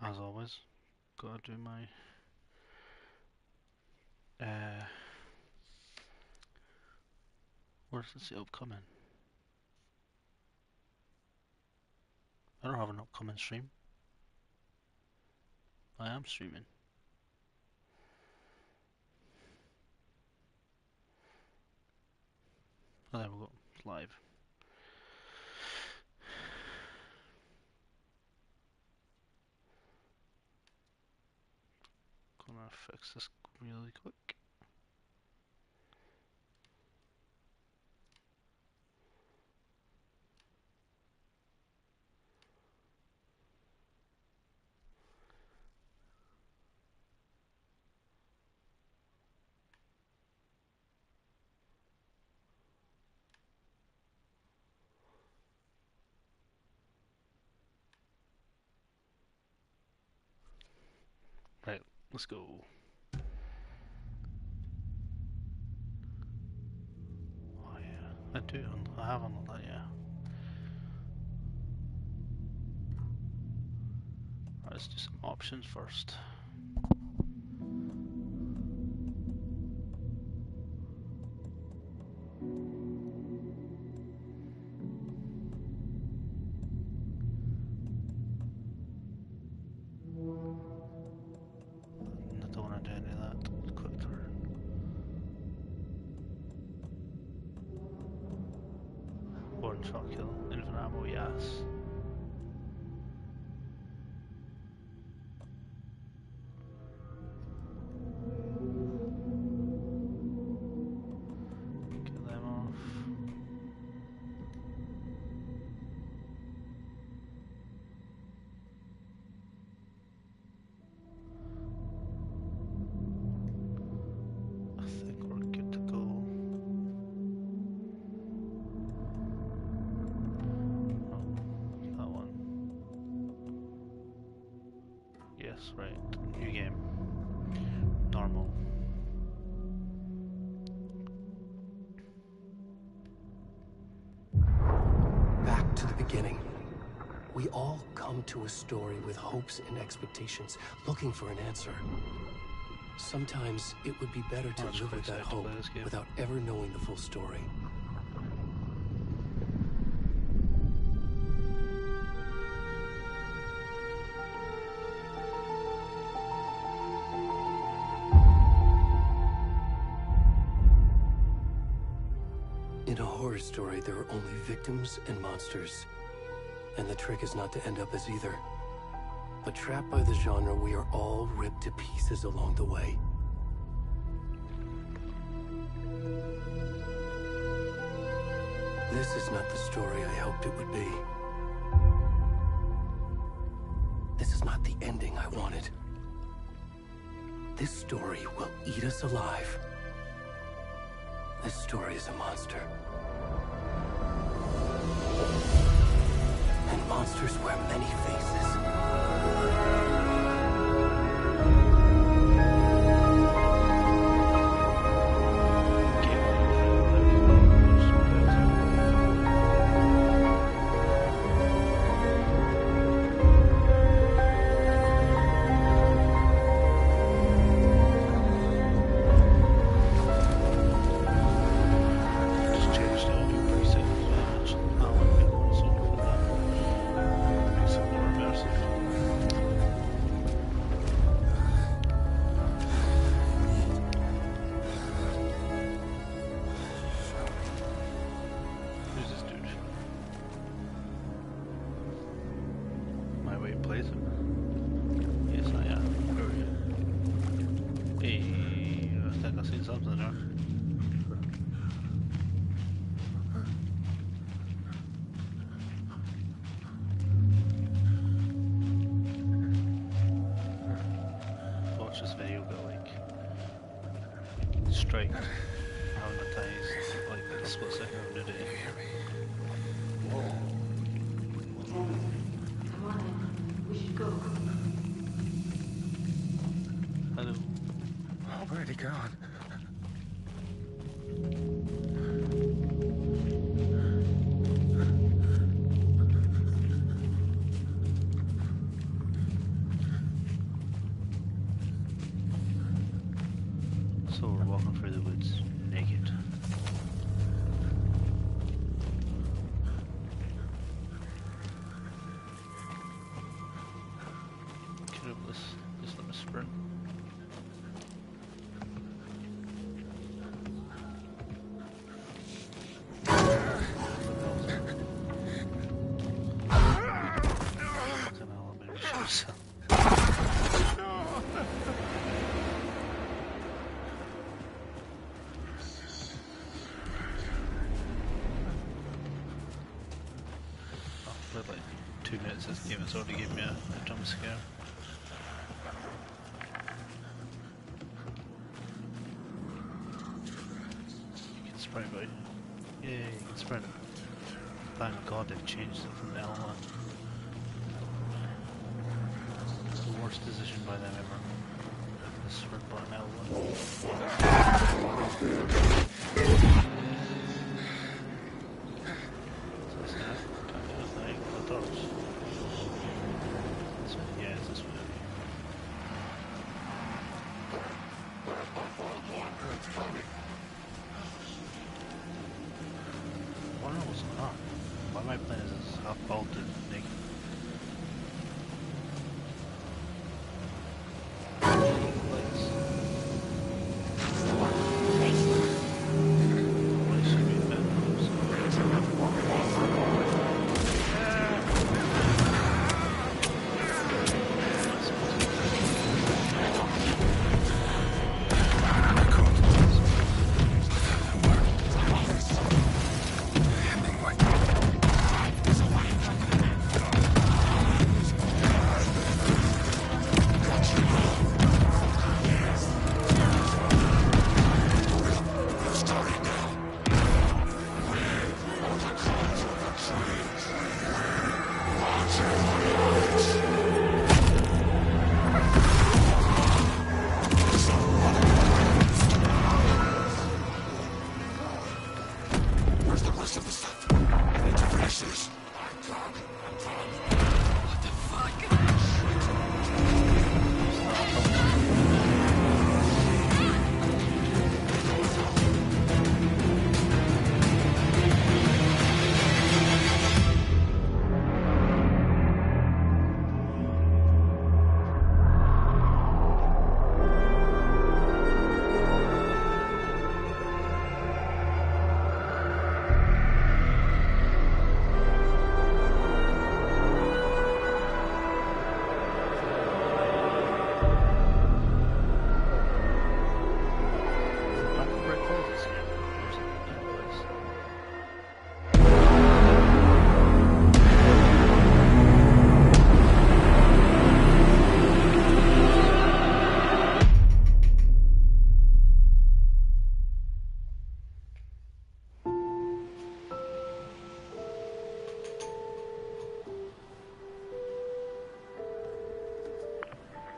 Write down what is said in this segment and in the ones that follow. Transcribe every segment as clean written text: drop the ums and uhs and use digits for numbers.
As always, gotta do my uh where's the upcoming? I don't have an upcoming stream. I am streaming. Oh, there we go. It's live. Gonna fix this really quick. Right, let's go. Oh yeah, I have unlocked that, yeah. Right, let's do some options first. I don't want to do any of that. Quick turn. One shot kill. Infinite ammo, yes. Get them off. I think we're good to go. Oh, that one. Yes, right. New game. Normal. Back to the beginning. We all come to a story with hopes and expectations, looking for an answer. Sometimes it would be better to live with that hope without ever knowing the full story. In a horror story, there are only victims and monsters. And the trick is not to end up as either. But trapped by the genre, we are all ripped to pieces along the way. This is not the story I hoped it would be. This is not the ending I wanted. This story will eat us alive. This story is a monster. And monsters wear many faces. Just changed the audio preset as well, actually. That one, so for that makes it more immersive. Who's this dude? Am I waiting plays it? Yes, I am. Where are you? Hey, I think I've seen something there. Watch this video go like straight hypnotized like a split second of nudity. Come on in. We should go. Hello. Where'd he gone? So we're walking through the woods naked. Can I just let me sprint? Fucking hell, I made me shoot myself. After like 2 minutes this game, it's already given me a jump scare. You can sprint, boy. Yeah, you can sprint. Thank God they've changed it from the L1. The worst decision by them ever. The sprint button L1. Is this now? Can't do this thing. I thought it was... This way? Yeah, it's this way. I don't know what's going on. Why am I playing as half bolted naked?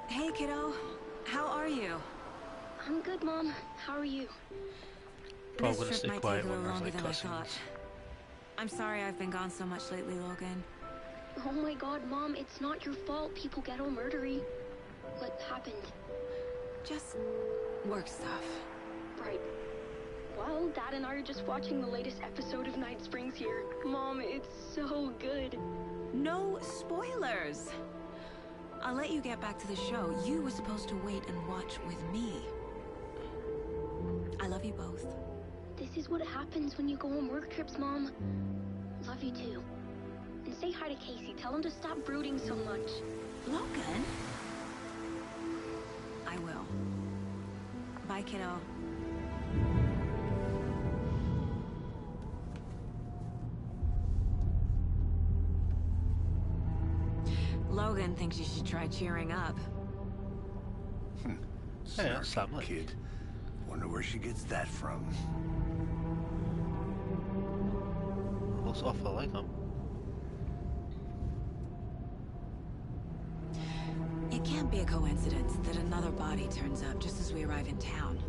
Hey, kiddo. How are you? I'm good, Mom. How are you? Probably This gonna trip stay might quiet take a when little there's longer like than I thought. cutscenes. I'm sorry I've been gone so much lately, Logan. Oh my god, Mom, it's not your fault people get all murdery. What happened? Just work stuff. Right. Well, Dad and I are just watching the latest episode of Night Springs here. Mom, it's so good. No spoilers! I'll let you get back to the show. You were supposed to wait and watch with me. I love you both. This is what happens when you go on work trips, Mom. Love you too. And say hi to Casey. Tell him to stop brooding so much. Logan? I will. Bye, kiddo. Logan thinks you should try cheering up. Yeah, sadly. Kid. Wonder where she gets that from. Looks awful like them. It can't be a coincidence that another body turns up just as we arrive in town.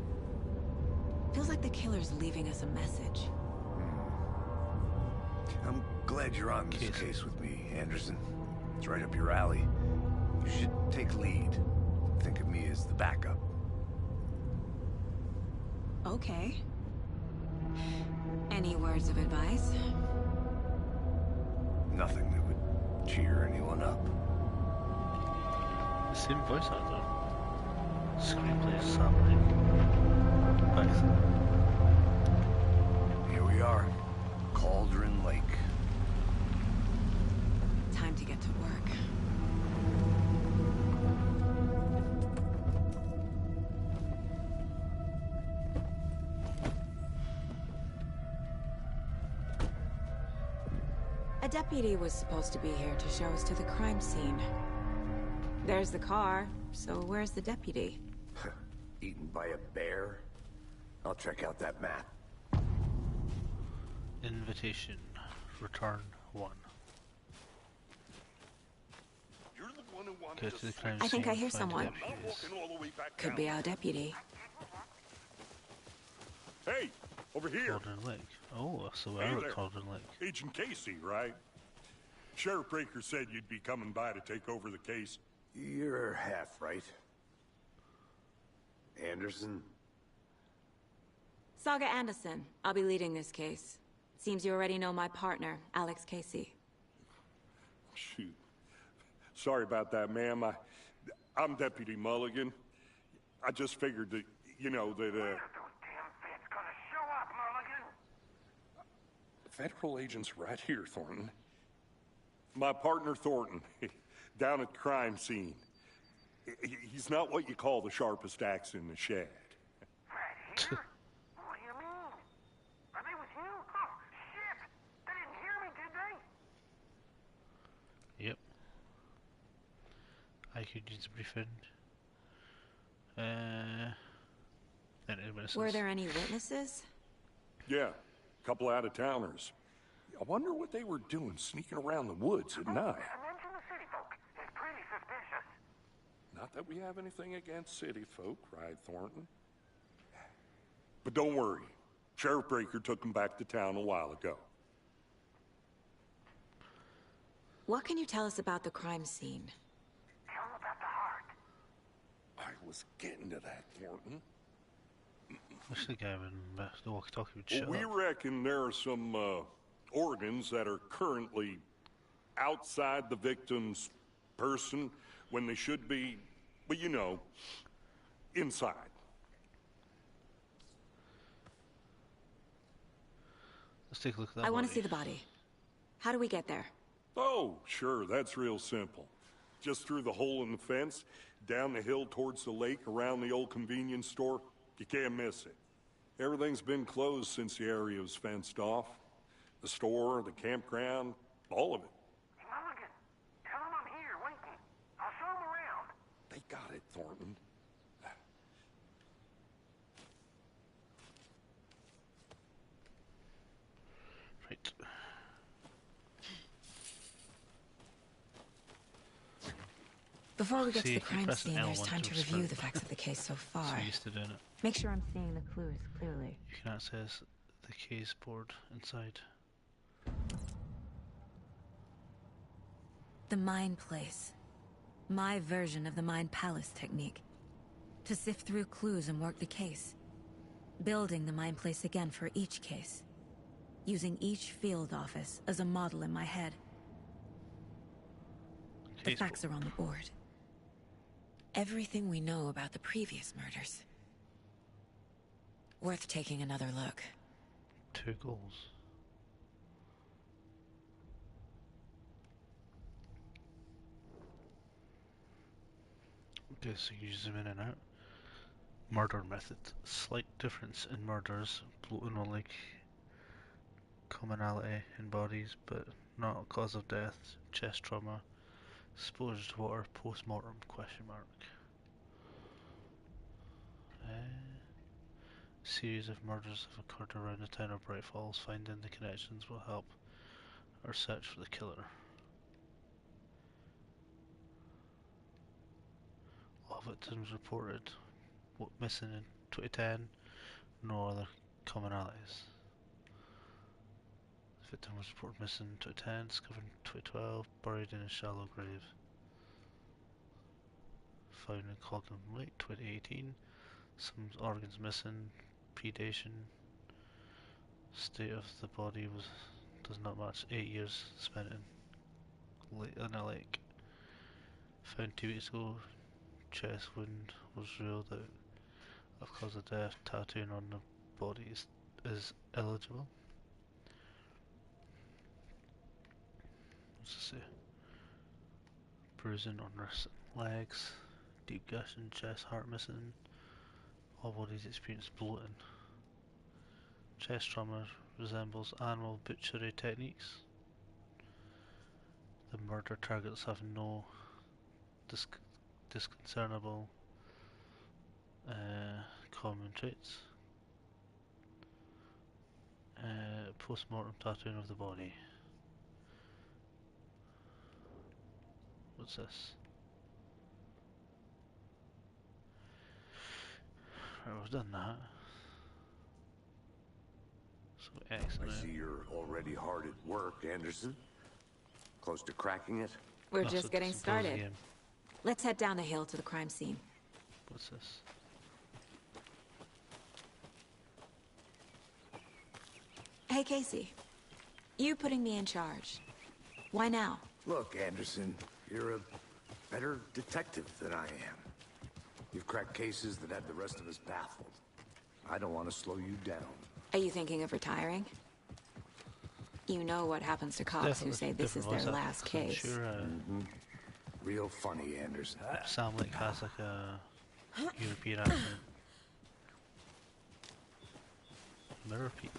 Feels like the killer's leaving us a message. I'm glad you're on this case with me, Anderson. It's right up your alley. You should take lead. Think of me as the backup. Okay. Any words of advice? Nothing that would cheer anyone up. The same voice actor. Screenplay Sam Lake. Excellent. Here we are. Cauldron Lake. Time to get to work. A deputy was supposed to be here to show us to the crime scene. There's the car, so where's the deputy? Eaten by a bear? I'll check out that map. Invitation. Return 1. You're the one who wanted Go to the crime I think scene, I hear find someone. deputies. all the way back Could down. be our deputy. Hey, over here. Cauldron Lake. Oh, so Hey we're there. at Cauldron Lake. Agent Casey, right? Sheriff Breaker said you'd be coming by to take over the case. You're half right. Anderson? Saga Anderson. I'll be leading this case. Seems you already know my partner, Alex Casey. Shoot. Sorry about that, ma'am. I'm Deputy Mulligan. I just figured that, that, Those damn feds gonna show up, Mulligan. Federal agent's right here, Thornton. My partner, Thornton, down at the crime scene. He's not what you call the sharpest axe in the shed. Right here? What do you mean? Are they with you? Oh, shit! They didn't hear me, did they? Yep. I could use a briefing. Any witnesses? Were there any witnesses? Yeah, a couple out-of-towners. I wonder what they were doing sneaking around the woods at night. Mention the city folk. It's pretty suspicious. Not that we have anything against city folk, right, Thornton? But don't worry. Sheriff Breaker took them back to town a while ago. What can you tell us about the crime scene? Tell them about the heart. I was getting to that, Thornton. Wish the guy when the walkie-talkie would shut We up. reckon there are some organs that are currently outside the victim's person when they should be, well, inside. Let's take a look at that I want to body. see the body. How do we get there? Oh, sure, that's real simple. Just through the hole in the fence, down the hill towards the lake, around the old convenience store. You can't miss it. Everything's been closed since the area was fenced off. The store, the campground, all of it. Hey, Mulligan, tell them I'm here, waiting. I'll show them around. They got it, Thornton. Right. Before we get See, to the if you crime press scene, there's L1 time to to review restart. the facts of the case so far. So used to doing it. Make sure I'm seeing the clues clearly. You can access the case board inside. The Mind Place. My version of the Mind Palace technique. To sift through clues and work the case. Building the Mind Place again for each case. Using each field office as a model in my head. The Case facts are on the board. Everything we know about the previous murders. Worth taking another look. 2 goals. Okay, so you zoom in and out. Murder method. Slight difference in murders, bloating on like commonality in bodies, but not cause of death. Chest trauma. Exposure to water. Post-mortem? Question mark. Series of murders have occurred around the town of Bright Falls. Finding the connections will help our search for the killer. All victims reported missing in 2010. No other commonalities. The victim was reported missing in 2010, discovered in 2012, buried in a shallow grave. Found in Cauldron Lake 2018. Some organs missing. dilapidation state of the body does not match 8 years spent in a lake. Found 2 weeks ago, chest wound was ruled out of cause of death. Tattooing on the body is eligible. What's it say? Bruising on legs, deep gash in chest, heart missing. All bodies experience bloating. Chest trauma resembles animal butchery techniques. The murder targets have no discernible common traits. Post-mortem tattooing of the body. What's this? Right, we've done that. So excellent. I see you're already hard at work, Anderson. Close to cracking it? We're just getting started. Let's head down the hill to the crime scene. What's this? Hey, Casey. You putting me in charge. Why now? Look, Anderson, you're a better detective than I am. You've cracked cases that had the rest of us baffled. I don't want to slow you down. Are you thinking of retiring? You know what happens to cops who say this is their last case. Sure, Real funny, Anderson. Sam Lake has like a European accent. Mirror Peak.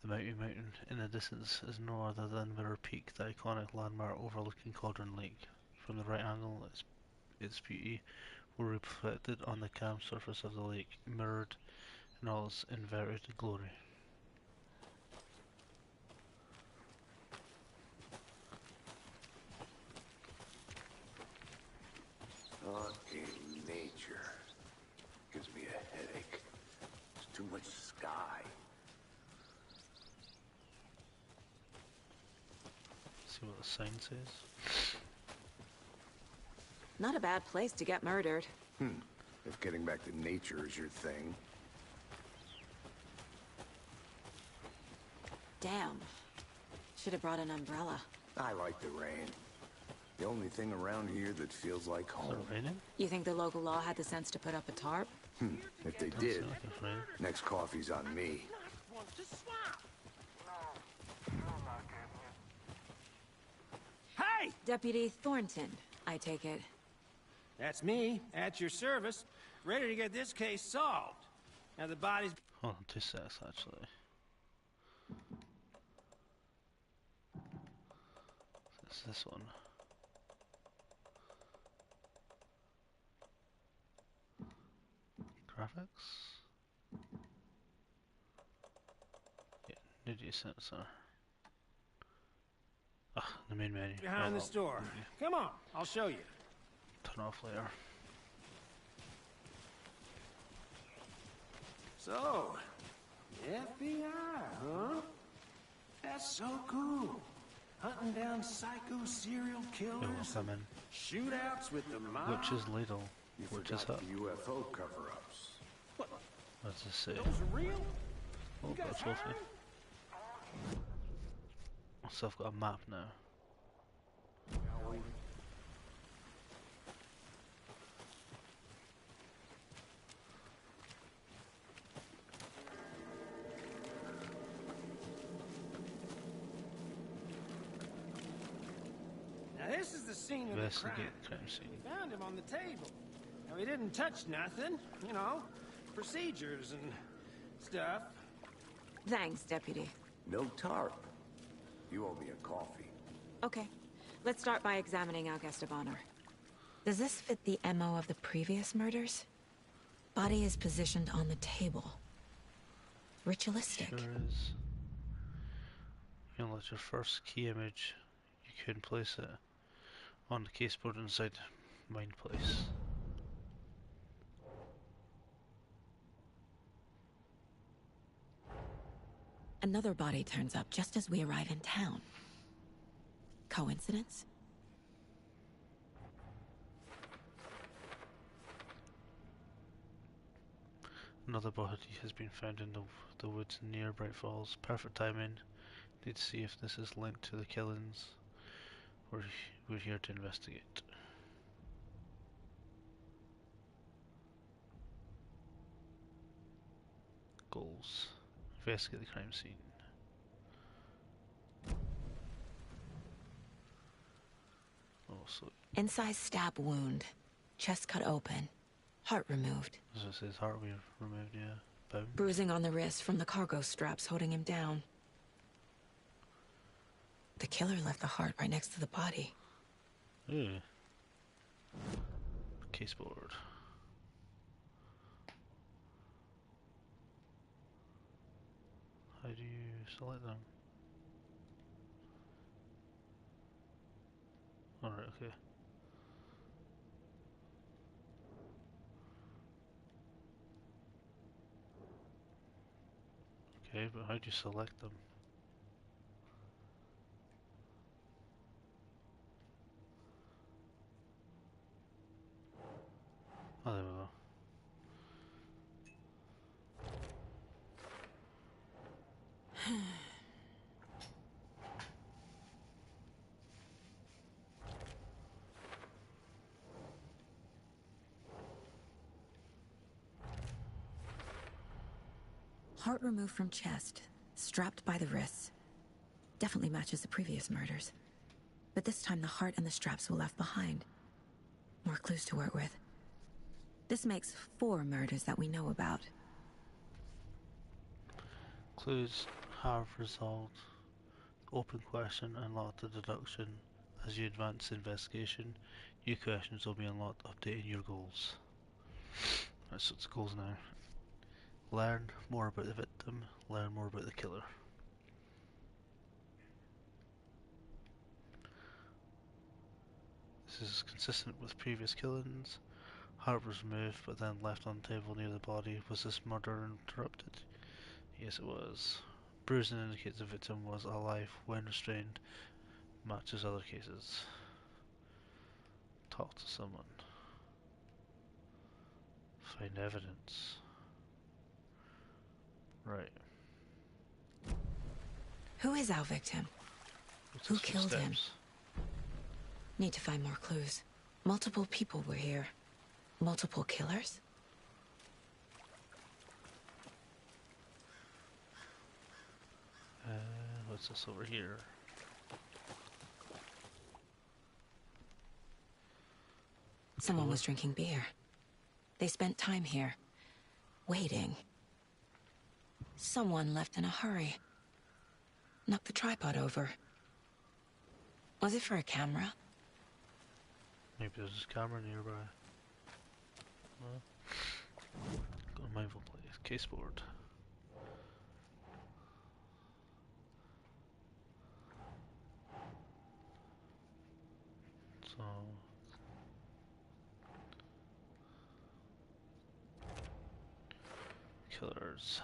The mountain in the distance is no other than Mirror Peak, the iconic landmark overlooking Cauldron Lake. From the right angle, its beauty will be reflected on the calm surface of the lake, mirrored in all its inverted glory. Okay, nature. Gives me a headache. There's too much sky. See what the sign says. Not a bad place to get murdered. If getting back to nature is your thing. Damn. Should have brought an umbrella. I like the rain. The only thing around here that feels like Is home. it raining? You think the local law had the sense to put up a tarp? If they Doesn't did, seem like it's raining. next coffee's on me. Hey! Deputy Thornton, I take it. That's me, at your service, ready to get this case solved. Now the body's... Hold on 2 seconds actually. It's this one. Graphics? Yeah, nudity sensor. Ah, the main menu. behind the store. Come on, I'll show you. Turn off later. So, FBI, huh? That's so cool. Hunting down psycho serial It will killers, come in. shootouts with the mob. Witch's Ladle. You Witch's forgot Hut. the UFO cover-ups. What? What's this say? Those are real? Oh, You got a guys trophy. hiring? So I've got a map now. Now this is the scene of the crime. Investigate crime scene. We found him on the table. Now he didn't touch nothing, you know, procedures and stuff. Thanks, Deputy. No tarp. You owe me a coffee. Okay. Let's start by examining our guest of honor. Does this fit the MO of the previous murders? Body is positioned on the table. Ritualistic. Sure is. You can let your first key image. You can place it on the caseboard inside Mind Place. Another body turns up just as we arrive in town. Coincidence? Another body has been found in the woods near Bright Falls. Perfect timing. Need to see if this is linked to the killings. We're here to investigate. Goals. Investigate the crime scene. Also, Incised stab wound. Chest cut open. Heart removed. as it says, heart removed, yeah. Bound. Bruising on the wrist from the cargo straps holding him down. The killer left the heart right next to the body. Ooh. Caseboard. How do you select them? Alright, okay. Okay, but how do you select them? Oh, there we go. Heart removed from chest, strapped by the wrists. Definitely matches the previous murders. But this time the heart and the straps were left behind. More clues to work with. This makes 4 murders that we know about. Clues have resolved. Open question unlocked the deduction. As you advance the investigation, new questions will be unlocked, updating your goals. Right, so it's goals now. Learn more about the victim, learn more about the killer. This is consistent with previous killings. Heart was removed but then left on the table near the body. Was this murder interrupted? Yes, it was. Bruising indicates the victim was alive when restrained. Matches other cases. Talk to someone. Find evidence. Right. Who is our victim? Who killed him? Steps. Need to find more clues. Multiple people were here. Multiple killers? What's this over here? Someone was drinking beer. They spent time here, waiting. Someone left in a hurry. Knocked the tripod over. Was it for a camera? Maybe there's a camera nearby. No. Got a mindful place. Caseboard. So killers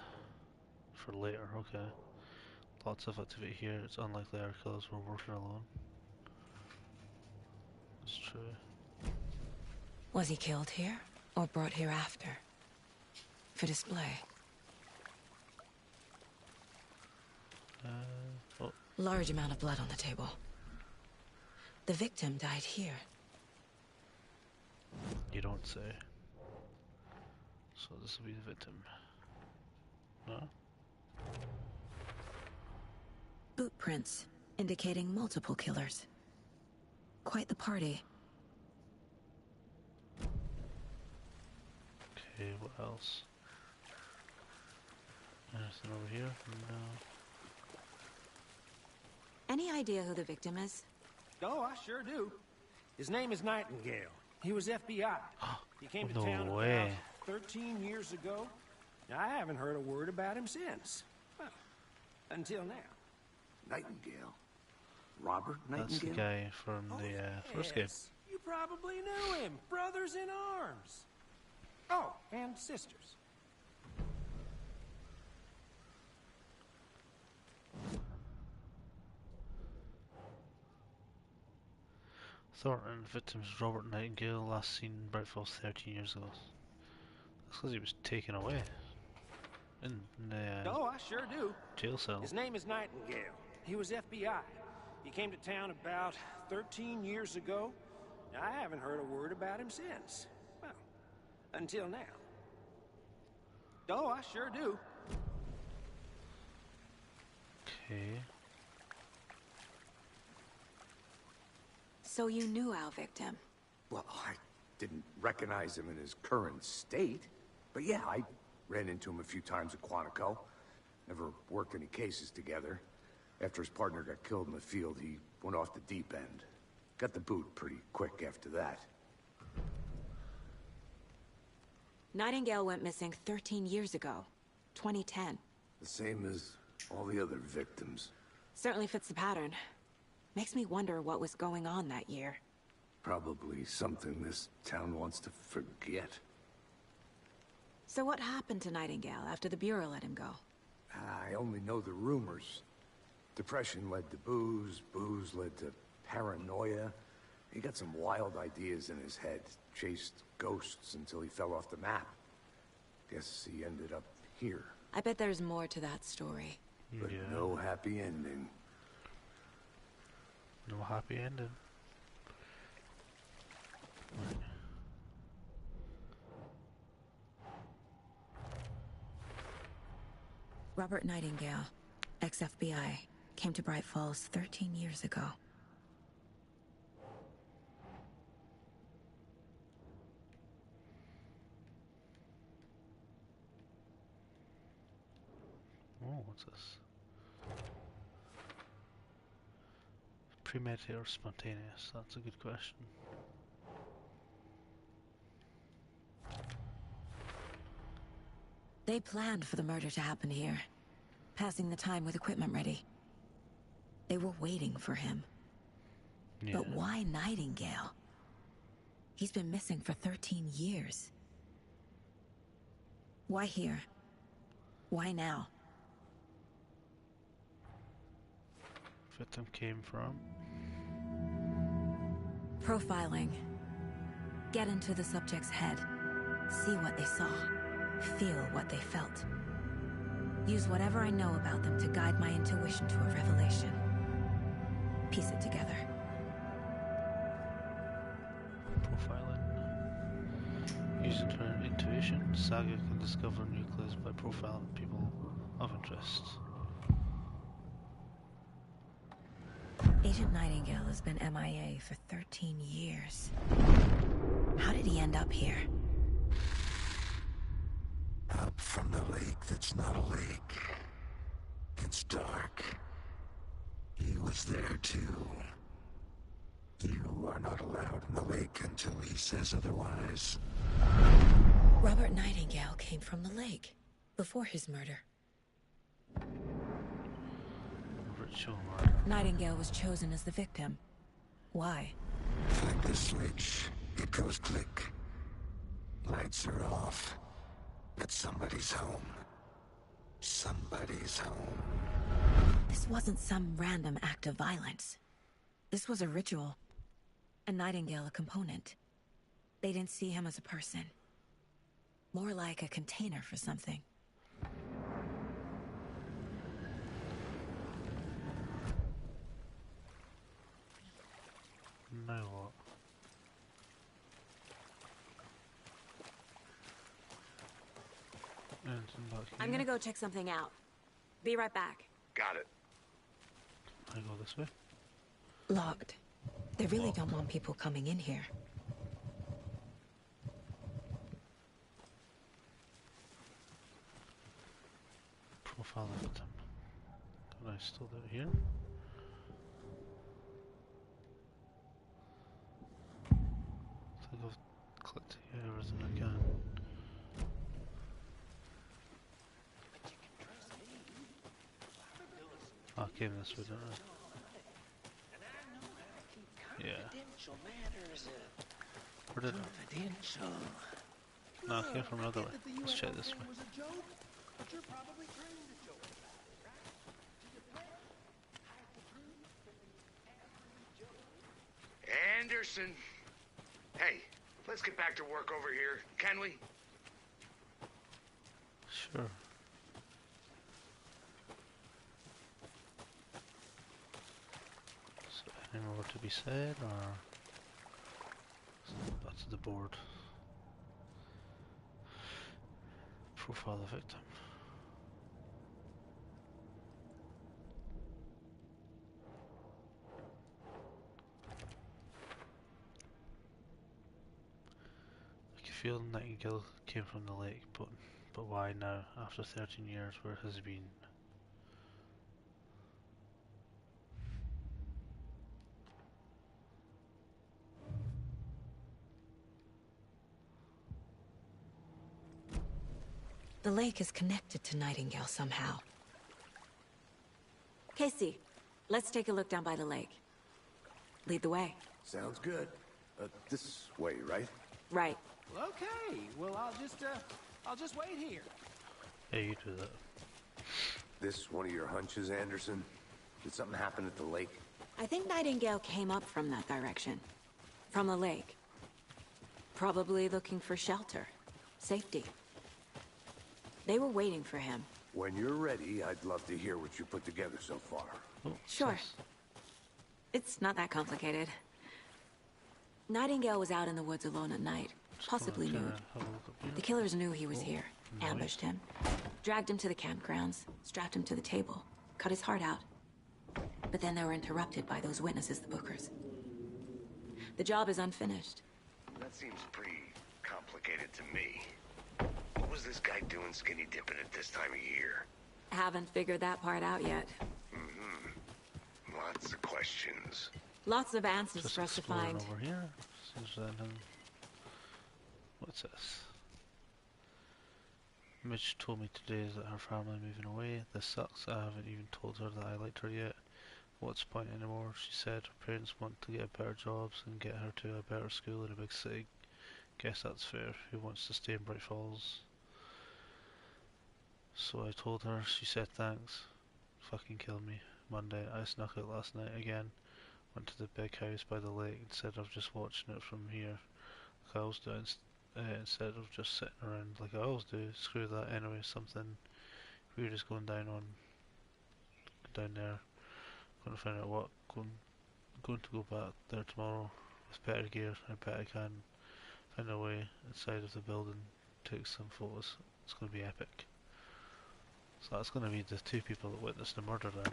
for later, okay. Lots of activity here. It's unlikely our killers were working alone. It's true. Was he killed here, or brought here after? For display? Oh, Large amount of blood on the table. The victim died here. you don't say. So this will be the victim. No? Boot prints, indicating multiple killers. Quite the party. Okay, what else? Anything over here? No. Any idea who the victim is? Oh, I sure do. His name is Nightingale. He was FBI. He came to No town way. about 13 years ago. I haven't heard a word about him since. Well, until now. Nightingale? Robert That's Nightingale? the guy from the first game. Yes, you probably knew him. Brothers in arms. Oh, and sisters. Thornton, victims Robert Nightingale, last seen in Bright Falls 13 years ago. That's because he was taken away. in the Oh, I sure do. jail cell. His name is Nightingale. He was FBI. He came to town about 13 years ago. I haven't heard a word about him since. Well, until now. Oh, I sure do. Okay. So you knew our victim? Well, I didn't recognize him in his current state. But yeah, I ran into him a few times at Quantico. Never worked any cases together. After his partner got killed in the field, he went off the deep end. Got the boot pretty quick after that. Nightingale went missing 13 years ago. 2010. The same as all the other victims. Certainly fits the pattern. Makes me wonder what was going on that year. Probably something this town wants to forget. So what happened to Nightingale after the Bureau let him go? I only know the rumors. Depression led to booze, booze led to paranoia. He got some wild ideas in his head, chased ghosts until he fell off the map. Guess he ended up here. I bet there's more to that story. But Yeah. no happy ending. No happy ending. Right. Robert Nightingale, ex-FBI, came to Bright Falls 13 years ago. Oh, what's this? Premeditated or spontaneous? That's a good question. They planned for the murder to happen here, passing the time with equipment ready. They were waiting for him. Yeah. But why Nightingale? He's been missing for 13 years. Why here? Why now? Victim came from. Profiling. Get into the subject's head. See what they saw. Feel what they felt. Use whatever I know about them to guide my intuition to a revelation. Piece it together. Profiling. Using her intuition, Saga can discover new clues by profiling people of interest. Agent Nightingale has been MIA for 13 years. How did he end up here? Up from the lake that's not a lake. It's dark. He was there too. You are not allowed in the lake until he says otherwise. Robert Nightingale came from the lake, before his murder. Ritual murder. Nightingale was chosen as the victim. Why? Flick the switch, it goes click. Lights are off. But somebody's home. Somebody's home. This wasn't some random act of violence. This was a ritual. And Nightingale a component. They didn't see him as a person. More like a container for something. Now what? Anything back here? I'm gonna go check something out. Be right back. Got it. I go this way. Locked. They really don't want people coming in here. Profile victim. Can I still do it here? I think I've clicked everything I can. I came this way, didn't I? Yeah. Where did I? No, I came from another way. Let's check this way. Anderson. Hey, let's get back to work over here, can we? Sure. Any more to be said, or back to the board? Profile the victim. I can feel Nightingale came from the lake, but why now, after 13 years, where has he been? The lake is connected to Nightingale somehow. Casey, let's take a look down by the lake. Lead the way. Sounds good. This way, right? Right. Okay, well, I'll just wait here. Yeah, you do that. This one of your hunches, Anderson? Did something happen at the lake? I think Nightingale came up from that direction. From the lake. Probably looking for shelter. Safety. They were waiting for him. When you're ready, I'd love to hear what you put together so far. Oh, Sure. nice. It's not that complicated. Nightingale was out in the woods alone at night, possibly nude. The killers knew he was here, ambushed him, dragged him to the campgrounds, strapped him to the table, cut his heart out. But then they were interrupted by those witnesses, the Bookers. The job is unfinished. That seems pretty complicated to me. What was this guy doing skinny dipping at this time of year? Haven't figured that part out yet. Lots of questions. Lots of answers Just for us to exploring find. over here. What's this? Midge told me today that her family moving away. This sucks. I haven't even told her that I liked her yet. What's the point anymore? She said her parents want to get better jobs and get her to a better school in a big city. Guess that's fair. Who wants to stay in Bright Falls? So I told her. She said thanks. Fucking kill me. Monday, I snuck out last night again. Went to the big house by the lake instead of just watching it from here, like I always do. Instead of just sitting around like I always do. Screw that anyway. Something weird is going down there. Going to find out what. Going to go back there tomorrow with better gear. I bet I can find a way inside of the building. Take some photos. It's going to be epic. So that's going to be the two people that witnessed the murder then.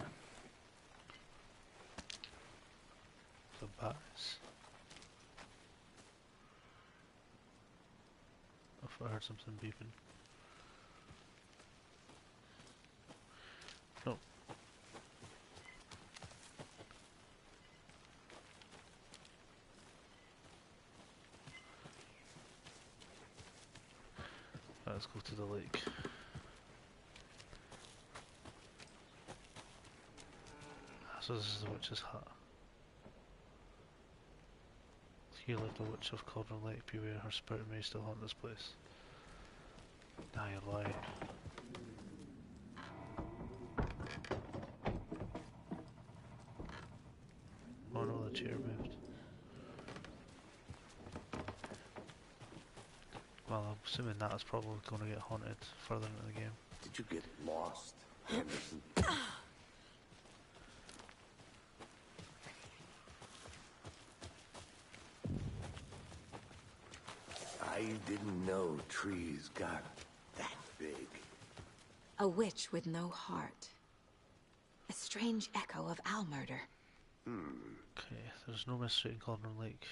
The bats. I heard something beeping. No. Let's go to the lake. So this is the witch's hut. Here lived the witch of Cauldron Lake. Beware, her spirit may still haunt this place. Nah, you lie. Oh no, the chair moved. Well, I'm assuming that is probably going to get haunted further into the game. Did you get lost, Anderson? I didn't know trees got that big. A witch with no heart. A strange echo of owl murder. Okay, there's no mystery in Cauldron Lake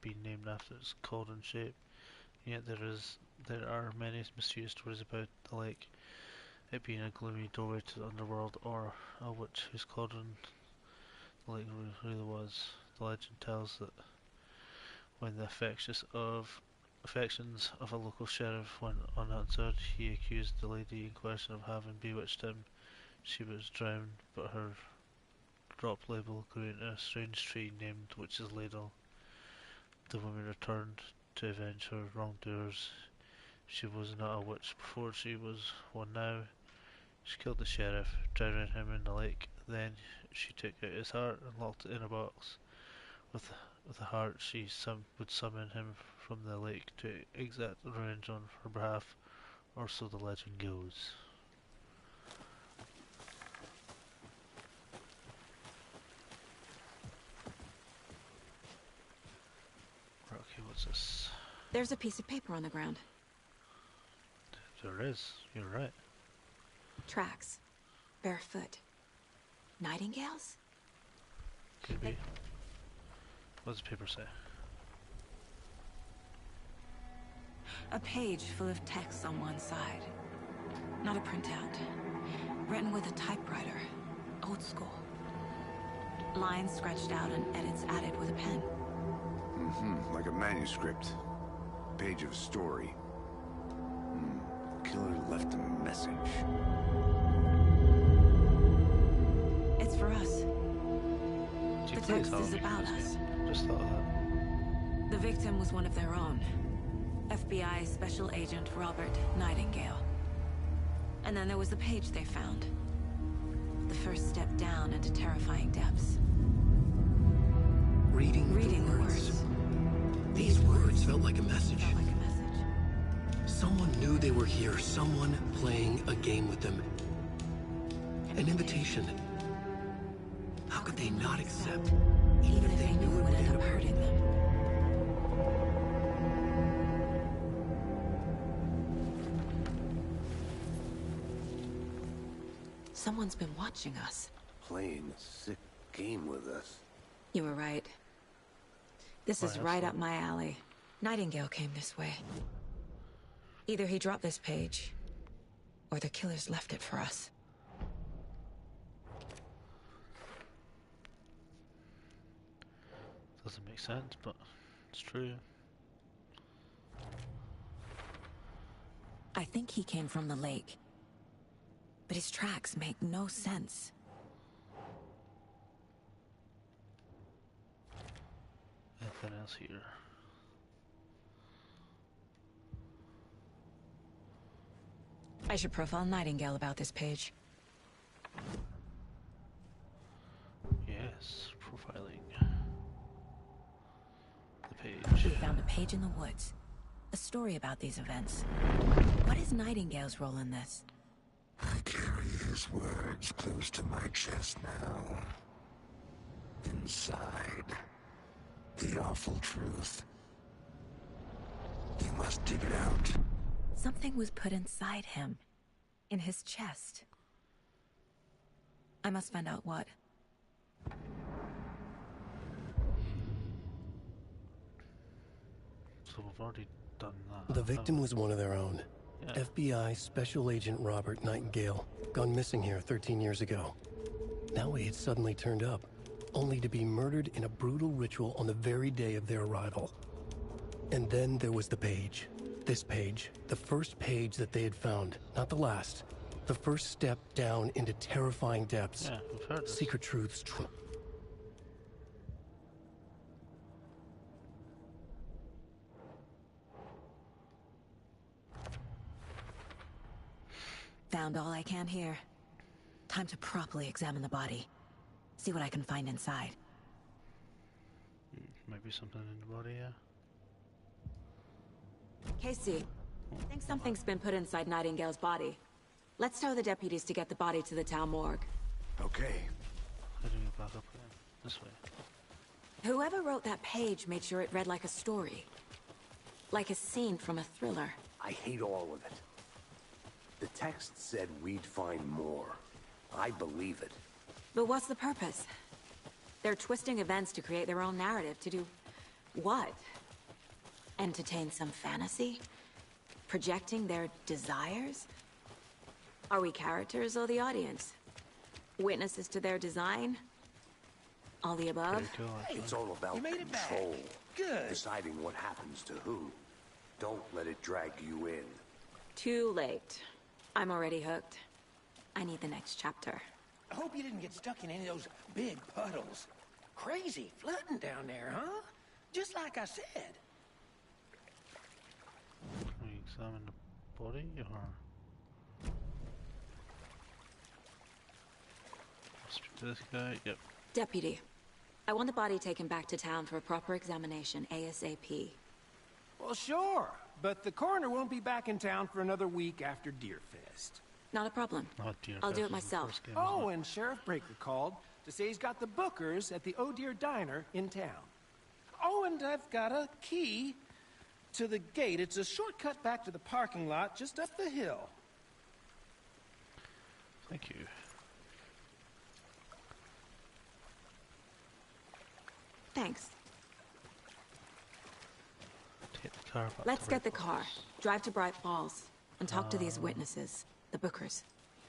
being named after its cauldron shape, yet there are many mysterious stories about the lake. It being a gloomy doorway to the underworld, or a witch whose cauldron the lake really was. The legend tells that when the affections of a local sheriff went unanswered, he accused the lady in question of having bewitched him. She was drowned, but her drop label grew into a strange tree named Witch's Ladle. The woman returned to avenge her wrongdoers. She was not a witch before, she was one now. She killed the sheriff, drowning him in the lake. Then she took out his heart and locked it in a box. With the heart, she would summon him from the lake to exact revenge on her behalf, or so the legend goes. What's this? There's a piece of paper on the ground. There is. You're right. Tracks. Barefoot. Nightingales? Could be. What does the paper say? A page full of text on one side. Not a printout. Written with a typewriter. Old school. Lines scratched out and edits added with a pen. Mm-hmm. Like a manuscript. Page of story. Killer left a message. It's for us. The text is about us. Just thought of that. The victim was one of their own. FBI Special Agent Robert Nightingale. And then there was the page they found. The first step down into terrifying depths. Reading the words. These words felt like a message. Someone knew they were here. Someone playing a game with them. An invitation. How could they not accept, even if they knew it would end up hurting them? Someone's been watching us. Playing a sick game with us. You were right. This is right up my alley. Nightingale came this way. Either he dropped this page, or the killers left it for us. Doesn't make sense, but it's true. I think he came from the lake. But his tracks make no sense. Anything else here? I should profile Nightingale about this page. Yes, profiling. The page. We found a page in the woods. A story about these events. What is Nightingale's role in this? I carry his words close to my chest now. Inside, the awful truth. You must dig it out. Something was put inside him. In his chest. I must find out what. So we've already done that. The victim was one of their own. Yeah. FBI Special Agent Robert Nightingale, gone missing here 13 years ago. Now he had suddenly turned up, only to be murdered in a brutal ritual on the very day of their arrival. And then there was the page. This page, the first page that they had found, not the last. The first step down into terrifying depths. Yeah, we've heard this. Secret truths. Found all I can here. Time to properly examine the body. See what I can find inside. Maybe something in the body, yeah. Casey, I think something's been put inside Nightingale's body. Let's tell the deputies to get the body to the town morgue. Okay. How do we get back up again? This way. Whoever wrote that page made sure it read like a story. Like a scene from a thriller. I hate all of it. The text said we'd find more. I believe it. But what's the purpose? They're twisting events to create their own narrative. To do what? Entertain some fantasy? Projecting their desires? Are we characters or the audience? Witnesses to their design? All the above? Pretty cool, actually. It's all about You made it back. control. Good. Deciding what happens to who. Don't let it drag you in. Too late. I'm already hooked. I need the next chapter. I hope you didn't get stuck in any of those big puddles. Crazy flooding down there, huh? Just like I said. Can we examine the body, or... Speak to this guy? Yep. Deputy, I want the body taken back to town for a proper examination ASAP. Well, sure. But the coroner won't be back in town for another week after Deerfest. Not a problem. Oh dear. I'll do it this is the myself. first game, Oh, isn't it? and Sheriff Breaker called to say he's got the Bookers at the Oh Dear Diner in town. Oh, and I've got a key to the gate. It's a shortcut back to the parking lot just up the hill. Thank you. Thanks. Take the car back. Let's to get the Bright car, Falls. drive to Bright Falls, and talk to these witnesses, the Bookers.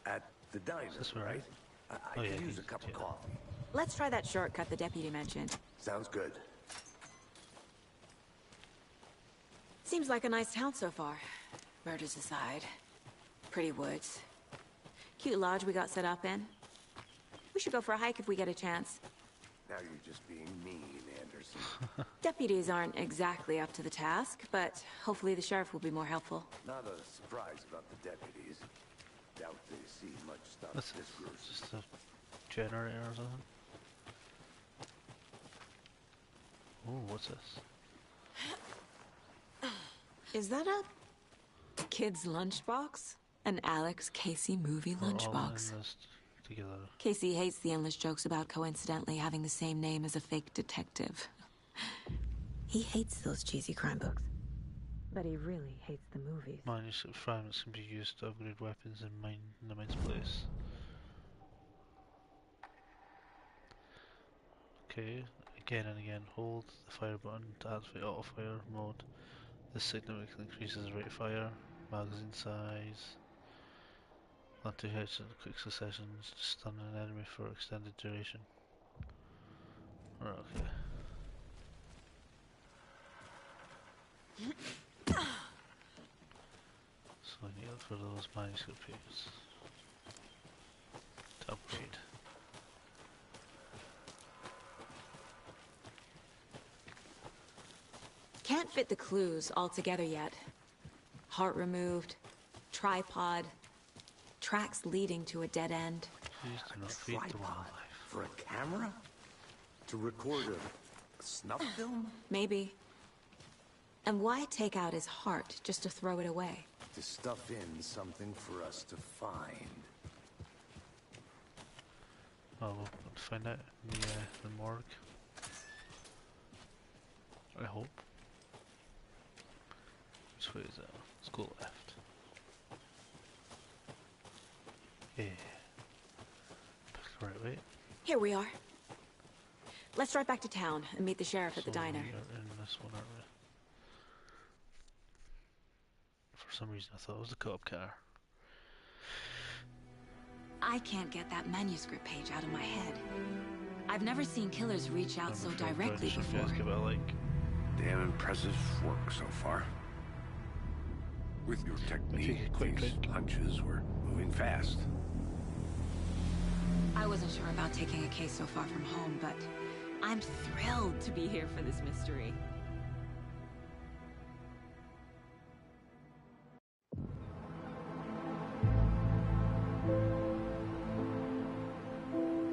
At the diner, this right? right? I Oh, could yeah, use a you- cup of yeah. coffee. Let's try that shortcut the deputy mentioned. Sounds good. Seems like a nice town so far. Murders aside. Pretty woods. Cute lodge we got set up in. We should go for a hike if we get a chance. Now you're just being mean, Anderson. Deputies aren't exactly up to the task, but hopefully the sheriff will be more helpful. Not a surprise about the deputies. Doubt they see much stuff What's this this? gruesome. Just a generator or something? Oh, what's this? Is that a kid's lunchbox? An Alex Casey movie We're all in lunchbox. this together. Casey hates the endless jokes about coincidentally having the same name as a fake detective. He hates those cheesy crime books. But he really hates the movies. Manuscript fragments can be used to upgrade weapons in the mine's place. Okay, again and again, hold the fire button to activate auto fire mode. This significantly increases the rate of fire, magazine size, anti-hits in quick successions, to stun an enemy for extended duration. Right, okay. So I need to look for those manuscript pages to upgrade. Can't fit the clues all together yet. Heart removed, tripod, tracks leading to a dead end. Please do not feed the Tripod wildlife. for a camera? To record a snuff film? Maybe. And why take out his heart just to throw it away? To stuff in something for us to find. Oh, we'll find out in the morgue. I hope. Which way is that? Let's go left. Yeah. Back the right way. Here we are. Let's drive back to town and meet the sheriff at the So diner. we are in this one, aren't we? For some reason I thought it was the co-op car. I can't get that manuscript page out of my head. I've never seen killers reach out so directly before. Give it a like. Damn impressive work so far. With your technique, quick these drink. hunches were moving fast. I wasn't sure about taking a case so far from home, but I'm thrilled to be here for this mystery.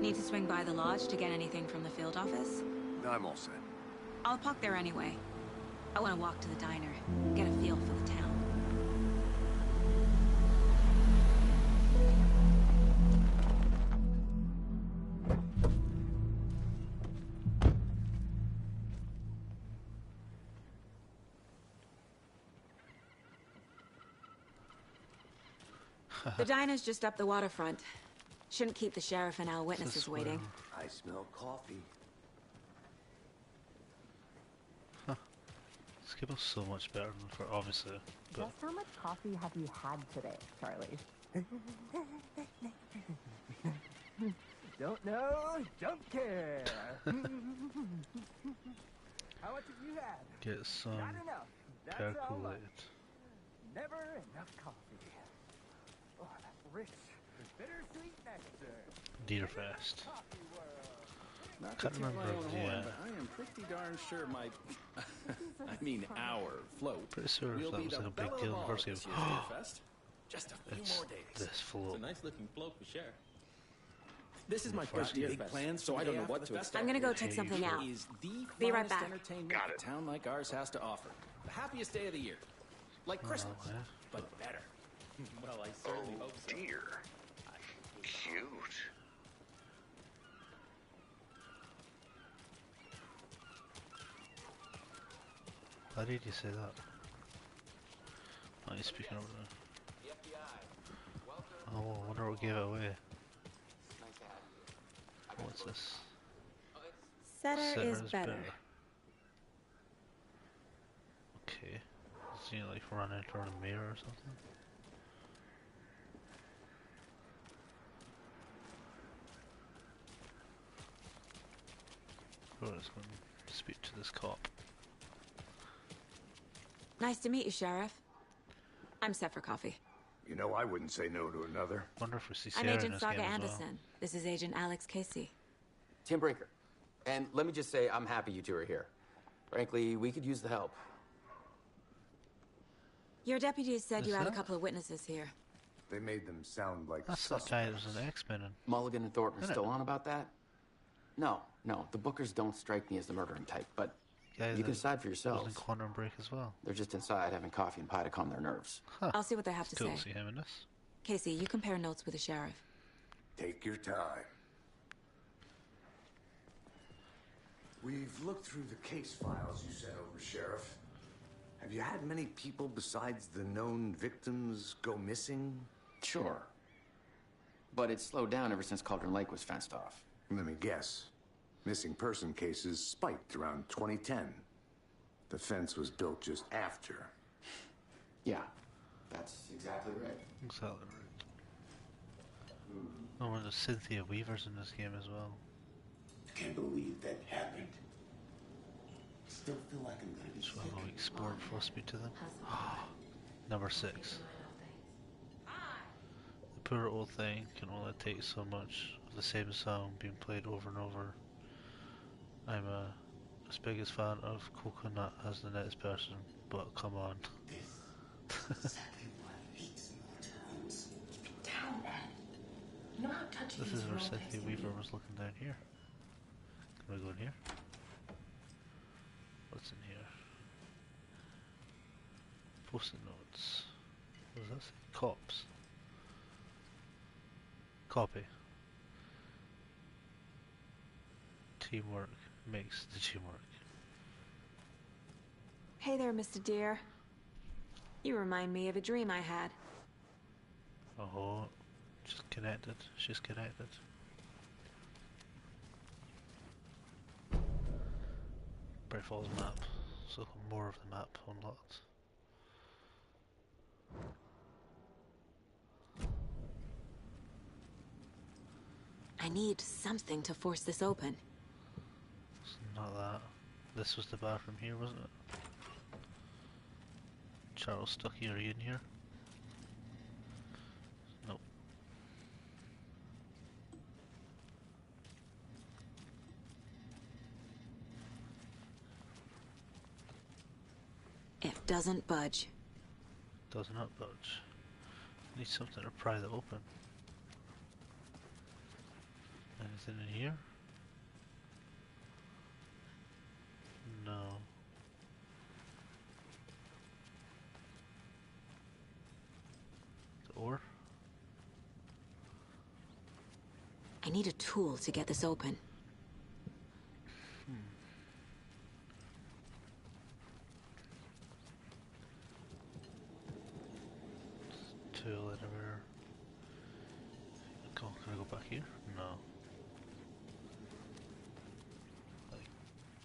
Need to swing by the lodge to get anything from the field office? I'm all set. I'll park there anyway. I want to walk to the diner, get a feel for the town. The diner's just up the waterfront. Shouldn't keep the sheriff and our witnesses waiting. I smell coffee. This cable's so much better than for obviously. But Just how much coffee have you had today, Charlie? Don't know, don't care. How much have you had? get some Not enough. That's how much. percolate. Never enough coffee. Oh, that rich, bittersweet nectar. Deerfest. Coffee world. Not Can't to toot my remember own the, horn, but I am pretty darn sure my, I mean our float Pretty sure will that be was the like a big belle deal of in the all first this game. year's Deerfest. Just a few It's more days. this float. It's a nice looking float for sure. This is my first Got big Deerfest, plans, so for I the don't know day what after to the fest. expect. I'm gonna go check something out. Is the Be right finest back. entertainment a town like ours has to offer. The happiest day of the year, like Christmas, yeah. but better. Well, I certainly hope so. Dear. Cute. Why did you say that? he's speaking over there. Oh, I wonder what gave it away. What's this? Setter is better. Okay. Does he like run into a mirror or something? Oh, let's go and speak to this cop. Nice to meet you, Sheriff. I'm set for coffee. You know, I wouldn't say no to another. Wonder if we see I'm Sarah in Agent this Saga game as Anderson. well. This is Agent Alex Casey. Tim Breaker. And let me just say, I'm happy you two are here. Frankly, we could use the help. Your deputies said Is you had a that? couple of witnesses here. They made them sound like That's that guy that was an X-Men in. Mulligan and Thornton are Isn't it? still on about that? No, the Bookers don't strike me as the murdering type, but Guy you that can decide for was yourselves. in Quantum Break as well. They're just inside having coffee and pie to calm their nerves. Huh. I'll see what they have to Cool say. to see him in this. Casey, you compare notes with the sheriff. Take your time. We've looked through the case files you sent over, Sheriff. Have you had many people besides the known victims go missing? Sure. But it's slowed down ever since Cauldron Lake was fenced off. Let me guess. Missing person cases spiked around 2010. The fence was built just after. Yeah, that's exactly right. Exactly right. Oh, and there's Cynthia Weaver's in this game as well. I can't believe that happened. Still feel like I'm gonna be So sick. I'll explore before I speak to them. Number 6. The poor old thing can only take so much of the same song being played over and over. I'm as big as fan of Coconut as the next person, but come on. This is exactly what hates Mortons. Keep it down, man. You know how touchy This these is where roleplays Cynthia can Weaver be? was looking down here. Can we go in here? What's in here? Post-it notes. What does that say? Cops. Copy. Teamwork makes the dream work. Hey there, Mr. Deer. You remind me of a dream I had. Oh, just connected. She's connected. Bright Falls map. So more of the map unlocked. I need something to force this open. It's not that. This was the bathroom here, wasn't it? Charles stuck here. Are you in here? Nope. It doesn't budge. Does not budge. Need something to pry that open. Anything in here? No. The ore? I need a tool to get this open. Tool anywhere. Can I go back here? No. I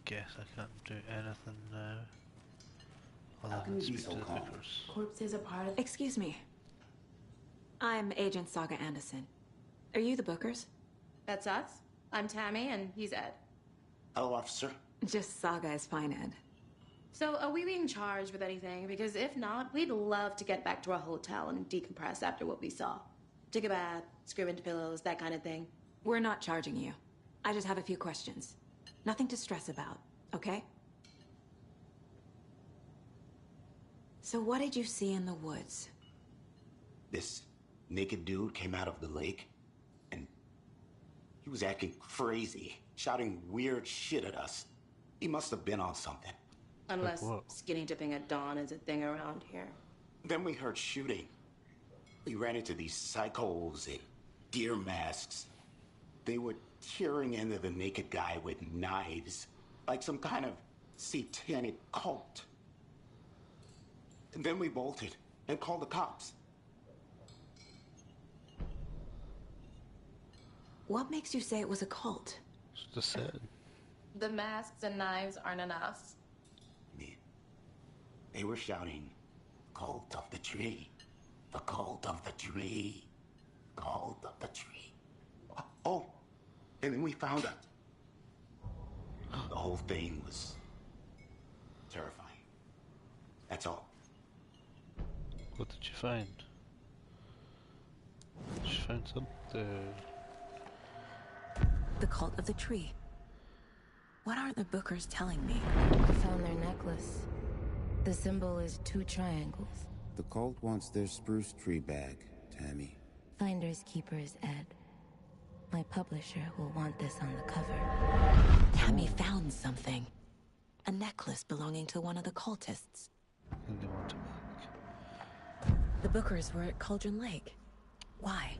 guess I can't do anything now. Other How can than you be speak so to the calm? Vickers. Corpses are part of. Excuse me. I'm Agent Saga Anderson. Are you the Bookers? That's us. I'm Tammy, and he's Ed. Hello, officer. Just Saga is fine, Ed. So, are we being charged with anything? Because if not, we'd love to get back to our hotel and decompress after what we saw. Take a bath, scream into pillows, that kind of thing. We're not charging you. I just have a few questions. Nothing to stress about, okay? So what did you see in the woods? This naked dude came out of the lake, and he was acting crazy, shouting weird shit at us. He must have been on something. Unless Like what? skinny dipping at dawn is a thing around here. Then we heard shooting. We ran into these psychos in deer masks. They were tearing into the naked guy with knives, like some kind of satanic cult. And then we bolted and call the cops. What makes you say it was a cult? It's just said. The masks and knives aren't enough. They were shouting, "Cult of the tree. The cult of the tree. Cult of the tree." Oh, and then we found it. The whole thing was terrifying. That's all. What did you find? Did you find something? The cult of the tree. What are the Bookers telling me? I found their necklace. The symbol is 2 triangles. The cult wants their spruce tree back, Tammy. Finders keepers, Ed. My publisher will want this on the cover. Tammy found something. A necklace belonging to one of the cultists. And they want it back. The Bookers were at Cauldron Lake. Why?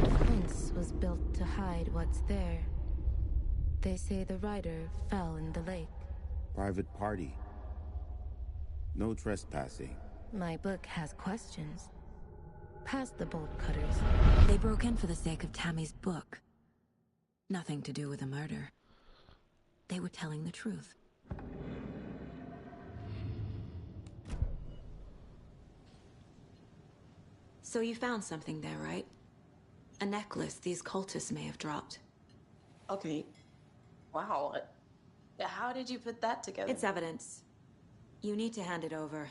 The fence was built to hide what's there. They say the rider fell in the lake. Private party. No trespassing. My book has questions. Past the bolt cutters. They broke in for the sake of Tammy's book. Nothing to do with a murder. They were telling the truth. So you found something there, right? A necklace these cultists may have dropped. Okay. Wow. How did you put that together? It's evidence. You need to hand it over.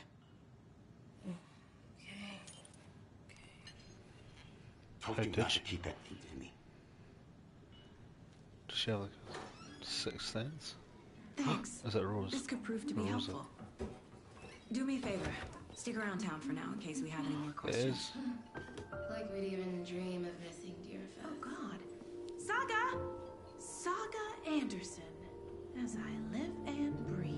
Told you not to keep that thing to me. Does she have like a 6th sense? Thanks. Is that Rose? This could prove to be Rosa. helpful. Do me a favor. Stick around town for now in case we have any more questions. Like we'd even dream of missing Deerfest. Oh, God. Saga Anderson. As I live and breathe.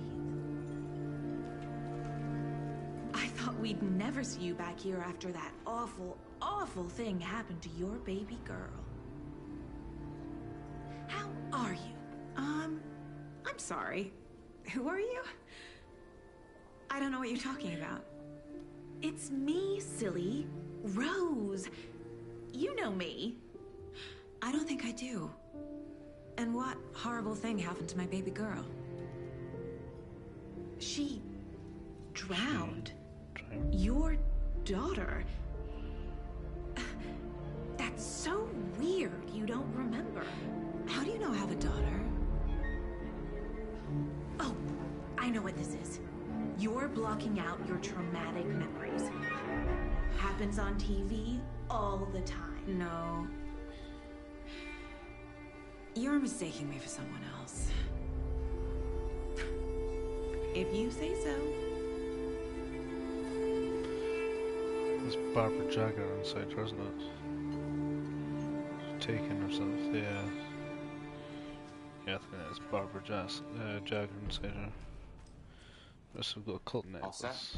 I thought we'd never see you back here after that awful, awful thing happened to your baby girl. How are you? I'm sorry. Who are you? I don't know what you're talking about. It's me, silly. Rose. You know me. I don't think I do. And what horrible thing happened to my baby girl? She drowned. Your daughter. That's so weird you don't remember. How do you know I have a daughter? Oh, I know what this is. You're blocking out your traumatic memories. Happens on TV all the time. No. You're mistaking me for someone else. If you say so. There's Barbara Jagger inside her, isn't it? Taken or something, yeah. Yeah, I think that's Barbara Jagger inside her. So we've got a cult necklace. All set?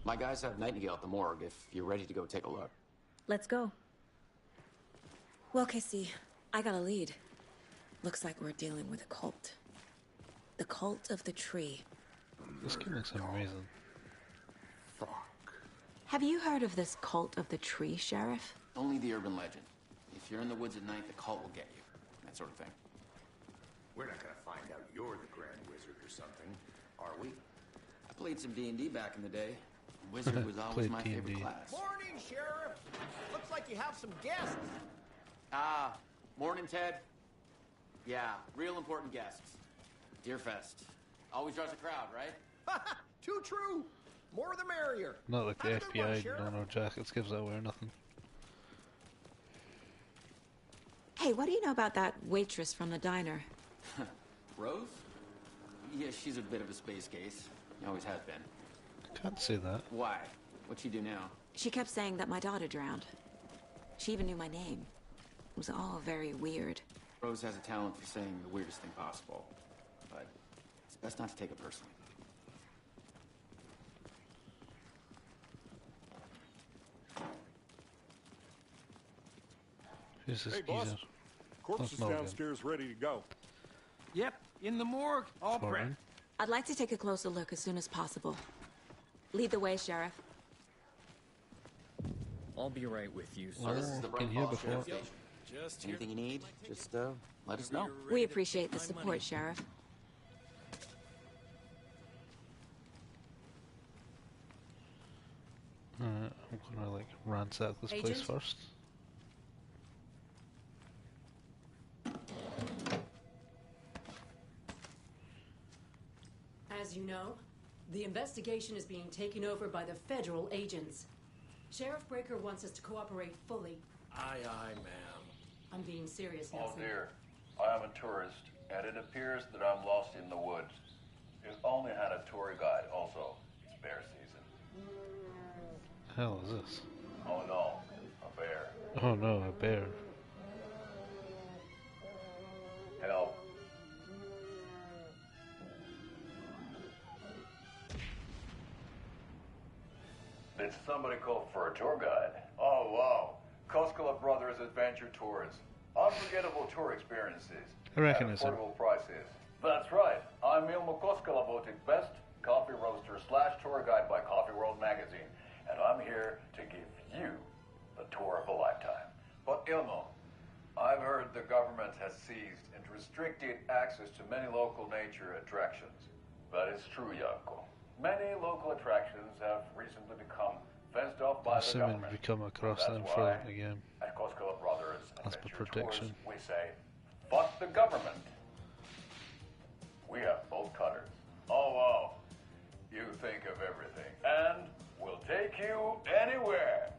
My guys have Nightingale at the morgue if you're ready to go take a look. Let's go. Well, Casey, I got a lead. Looks like we're dealing with a cult. The cult of the tree. This game looks amazing. Have you heard of this cult of the tree, Sheriff? Only the urban legend. If you're in the woods at night, the cult will get you. That sort of thing. We're not gonna find out you're the Grand Wizard or something, are we? I played some D&D back in the day. Wizard was always my favorite class. Morning, Sheriff. Looks like you have some guests. Ah, morning, Ted. Yeah, real important guests. Deerfest. Always draws a crowd, right? Too true. More the merrier. Not like the Have a good one, FBI, Sheriff. no jackets gives that away or nothing. Hey, what do you know about that waitress from the diner? Rose? Yeah, she's a bit of a space case. Always has been. Can't say that. Why? What'd she do now? She kept saying that my daughter drowned. She even knew my name. It was all very weird. Rose has a talent for saying the weirdest thing possible. But it's best not to take it personally. Who's this Hey, boss. geezer? Corpse is downstairs ready to go. Yep, in the morgue, all prepped. I'd like to take a closer look as soon as possible. Lead the way, Sheriff. I'll be right with you, sir. This is the Been here before. Sheriff Station. Just Anything you need, just let us know. We appreciate the support, Sheriff. I'm gonna like ransack this place Agent? first. As you know, the investigation is being taken over by the federal agents. Sheriff Breaker wants us to cooperate fully. Aye, ma'am. I'm being serious, Oh Nelson. dear, I am a tourist, and it appears that I'm lost in the woods. We've only had a tour guide, also. It's bear season. Hell is this? Oh no, a bear. Oh no, a bear. Help. Did somebody call for a tour guide? Oh wow, Koskela Brothers Adventure Tours. Unforgettable tour experiences. I reckon at it's him. affordable prices. That's right. I'm Ilmo Koskela, voted best coffee roaster / tour guide by Coffee World magazine, and I'm here to give you the tour of a lifetime. But Ilmo, I've heard the government has seized and restricted access to many local nature attractions. That is true, Yanko. Many local attractions have recently become fenced off by the Assuming government. we come across That's them why for again. at Koskela Brothers That's the Adventure prediction. Tours, we say, fuck the government. We have bolt cutters. Oh, wow. You think of everything. And we'll take you anywhere.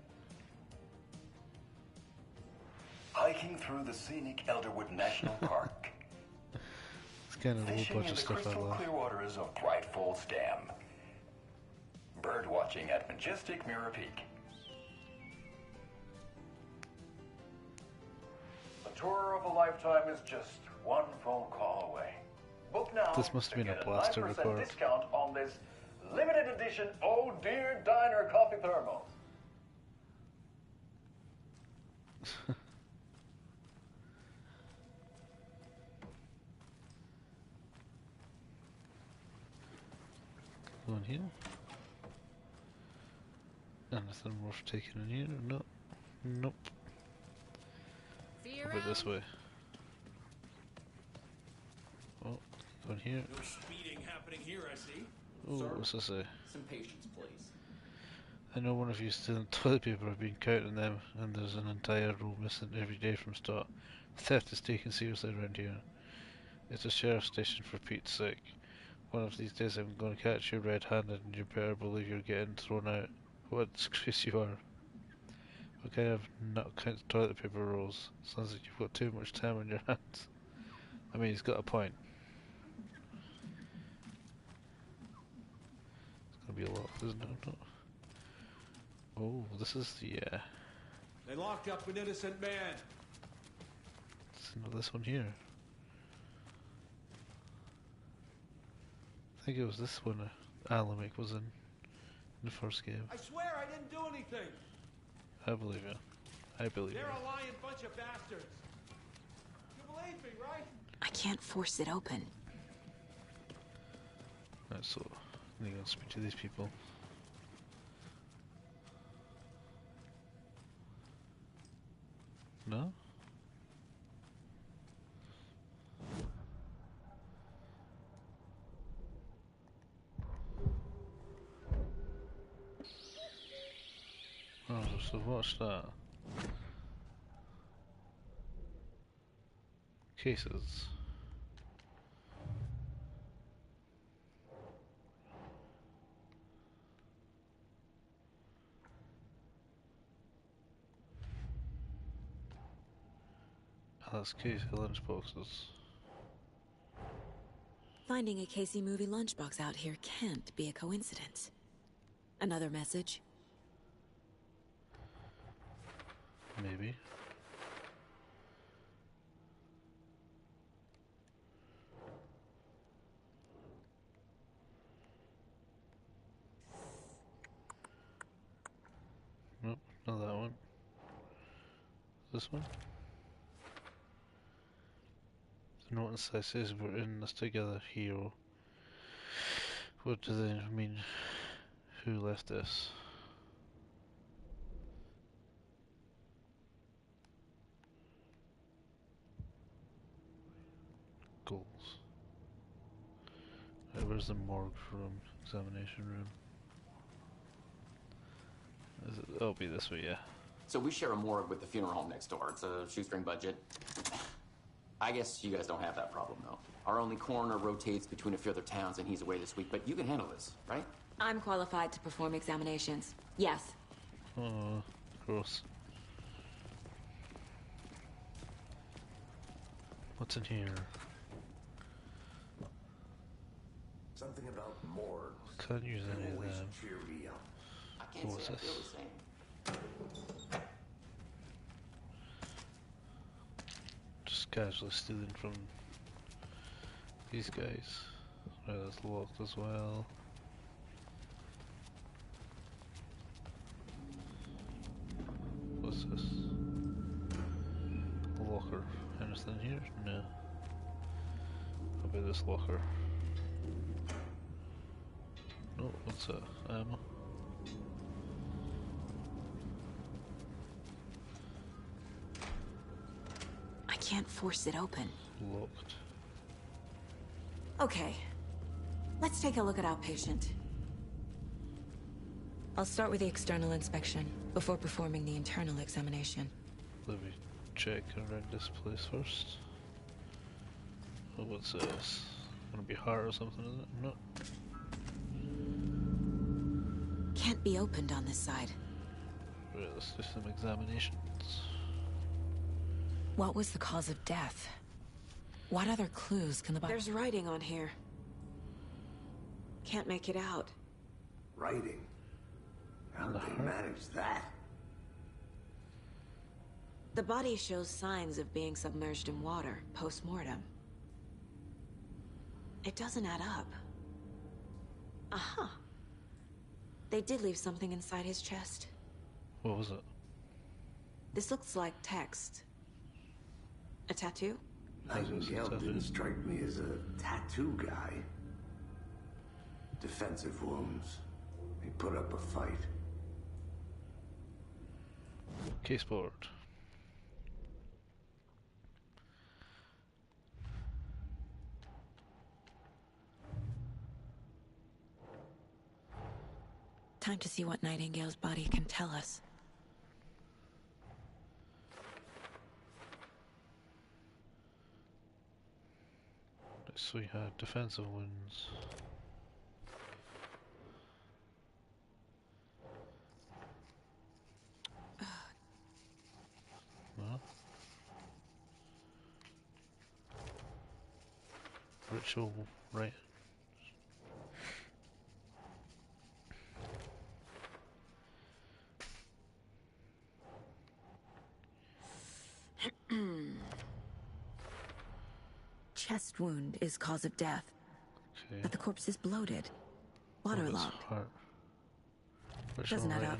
Hiking through the scenic Elderwood National Park. It's kind of a Fishing whole bunch in of the stuff I crystal love. clear waters of Bright Falls Dam. Bird watching at majestic Mirror Peak. The tour of a lifetime is just one phone call away. Book now. This must have to been a get blaster 9% record. discount on this limited edition Oh Dear Diner coffee thermos. Go in here. Anything worth taking in here? No. Nope. See you How about this way? Oh, go in here. No speeding happening here, I see. Oh, Sir? what's this say? Some patience, please. I know one of you stealing toilet paper. I've been counting them, and there's an entire row missing every day from start. Theft is taken seriously around here. It's a sheriff's station for Pete's sake. One of these days I'm going to catch you red-handed, and you better believe you're getting thrown out. What a disgrace you are. What kind of nut counts toilet paper rolls? Sounds like you've got too much time on your hands. I mean, he's got a point. It's gonna be a lot, isn't it? No. Oh, this is the, They locked up an innocent man. this one here. I think it was this one Alamic was in the first game. I swear I didn't do anything. I believe you. I believe They're you. a lying bunch of bastards. You believe me, right? I can't force it open. Right, so I'm gonna speak to these people. No? Oh, so what's that? Cases. Oh, that's Casey lunchboxes. Finding a Casey movie lunchbox out here can't be a coincidence. Another message? Maybe. Nope, not that one. This one? The note inside says we're in this together, hero. What do they mean? Who left this? Where's the morgue room? Examination room. It'll be this way, yeah. So we share a morgue with the funeral home next door. It's a shoestring budget. I guess you guys don't have that problem, though. Our only coroner rotates between a few other towns, and he's away this week, but you can handle this, right? I'm qualified to perform examinations. Yes. Oh, gross. What's in here? Something about morgue. Can't use any of them. Cheer me up. I can't say I feel the same. Just casually stealing from these guys. Right, that's locked as well. What's this? A locker. Anything here? No. How about this locker? No, what's that? Ammo? I can't force it open. Locked. Okay. Let's take a look at outpatient. I'll start with the external inspection before performing the internal examination. Let me check around this place first. Oh, what's this? Gonna be hard or something, is it? No. Can't be opened on this side. Right, let's do some examinations. What was the cause of death? What other clues can the body... There's writing on here. Can't make it out. Writing? How did they manage that? The body shows signs of being submerged in water, post-mortem. It doesn't add up. Uh-huh. They did leave something inside his chest. What was it? This looks like text. A tattoo? Nightingale didn't strike me as a tattoo guy. Defensive wounds. He put up a fight. Case board. Time to see what Nightingale's body can tell us. So we had defensive wounds. No. Ritual, right? Chest wound is cause of death. Okay. But the corpse is bloated. Waterlogged. Doesn't add up.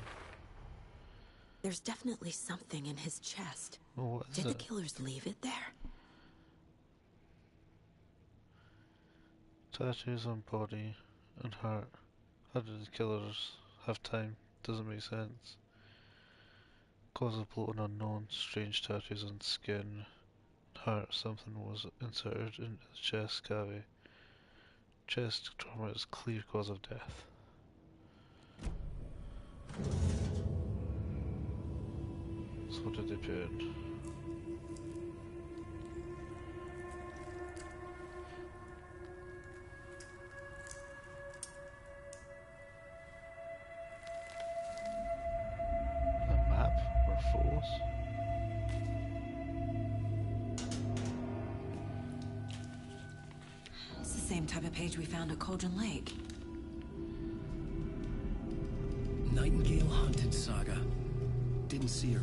There's definitely something in his chest. Oh, what is Did it? the killers leave it there? Tattoos on body and heart. How did the killers have time? Doesn't make sense. Cause of bloating unknown. Strange tattoos on skin. Heart. Something was inserted into the chest cavity. Chest trauma is clear cause of death. So what did they put in? A map or photos? It's the same type of page we found at Cauldron Lake. Nightingale hunted Saga. Didn't see her.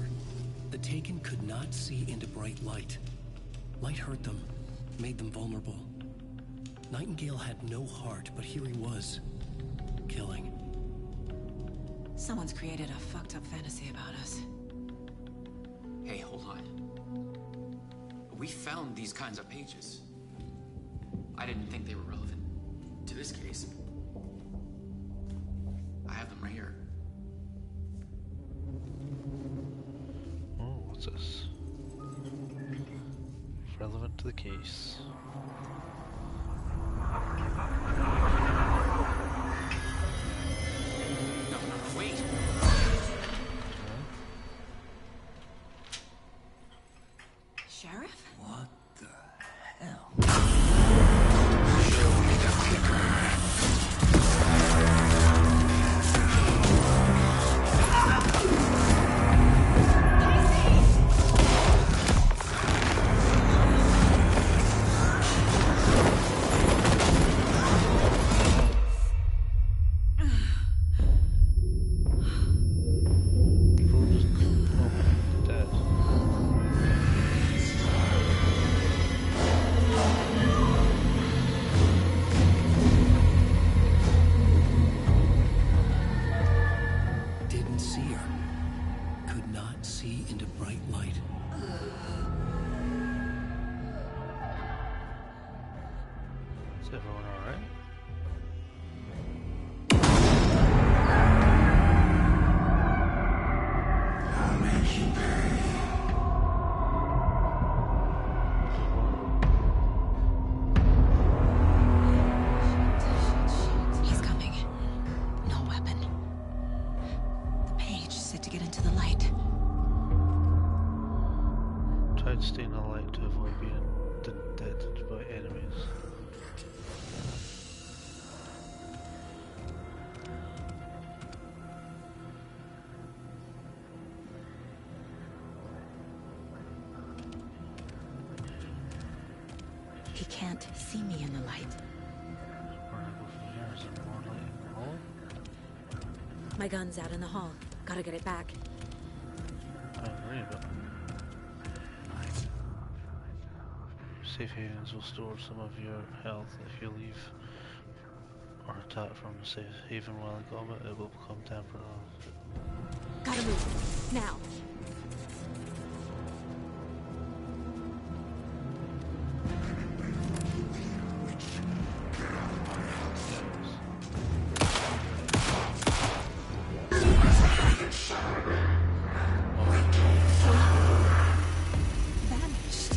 The Taken could not see into bright light. Light hurt them, made them vulnerable. Nightingale had no heart, but here he was, killing. Someone's created a fucked up fantasy about us. Hey, hold on. We found these kinds of pages. I didn't think they were relevant to this case. I have them right here. Oh, what's this? Relevant to the case. stay in the light to avoid being detected by enemies. He can't see me in the light. Where do I go from here? Is there more light in the hall? My gun's out in the hall. Gotta get it back. I agree, but safe havens will store some of your health. If you leave or attack from the safe haven while in combat, it will become temporary. Gotta move. Now. Vanished.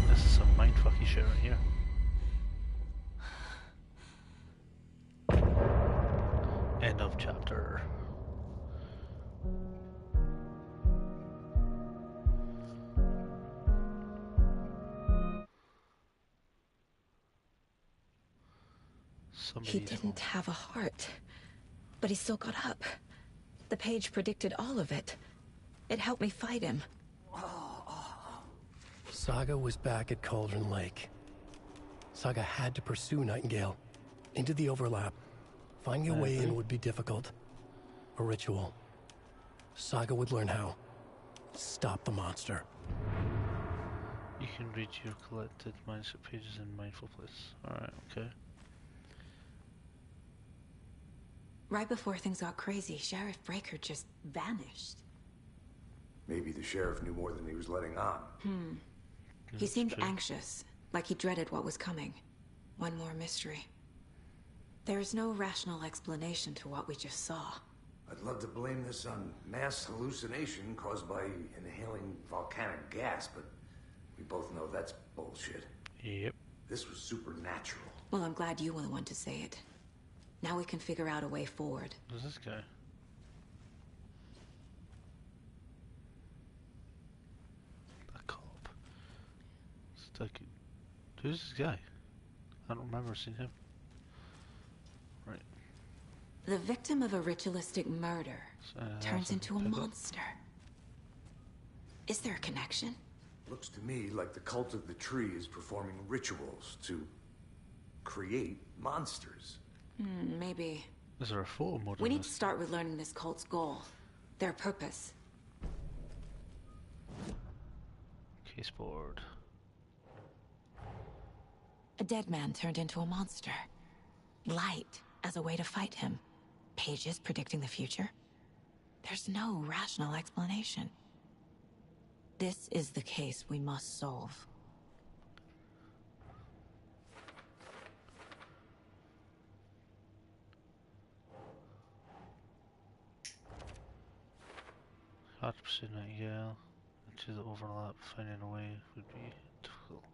This is some mindfucky shit right here. End of chapter. He didn't have a heart, but he still got up. The page predicted all of it. It helped me fight him. Saga was back at Cauldron Lake. Saga had to pursue Nightingale into the overlap. Finding a way in would be difficult. A ritual. Saga would learn how. Stop the monster. You can read your collected manuscript pages in Mindful Place. Alright, okay. Right before things got crazy, Sheriff Breaker just vanished. Maybe the sheriff knew more than he was letting on. He seemed anxious, like he dreaded what was coming. One more mystery. There's no rational explanation to what we just saw. I'd love to blame this on mass hallucination caused by inhaling volcanic gas, but we both know that's bullshit. Yep. This was supernatural. Well, I'm glad you were the one to say it. Now we can figure out a way forward. Who's this guy? A cop. It's like, who's this guy? I don't remember seeing him. Right. The victim of a ritualistic murder turns into a monster. Is there a connection? Looks to me like the cult of the tree is performing rituals to create monsters. Maybe. Is there a photo mode? We need to start with learning this cult's goal. Their purpose. Case board. A dead man turned into a monster. Light as a way to fight him. Pages predicting the future. There's no rational explanation. This is the case we must solve. Hard to pursue Nightingale into the overlap. Finding a way would be difficult.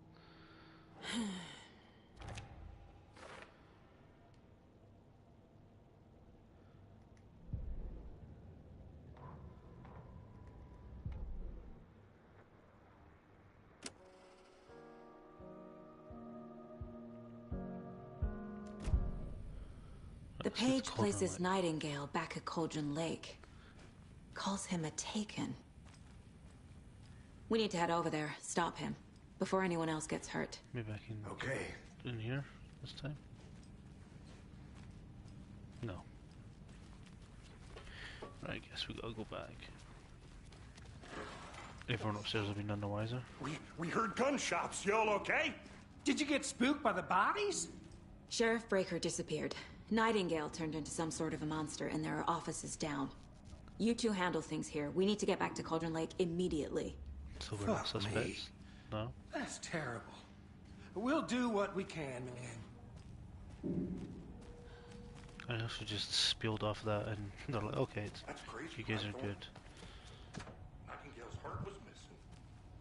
The page places Nightingale back at Cauldron Lake. Calls him a Taken. We need to head over there, stop him, before anyone else gets hurt. Maybe I can. Okay. In here this time? No. I guess we gotta go back. Everyone upstairs will be none the wiser. We heard gunshots. Y'all okay? Did you get spooked by the bodies? Sheriff Breaker disappeared. Nightingale turned into some sort of a monster, and there are offices down. You two handle things here. We need to get back to Cauldron Lake immediately. So we're not suspects? No? That's terrible. We'll do what we can, man. I also just spilled off that and they're like, okay, That's crazy, you guys are Michael. good. Nightingale's heart was missing.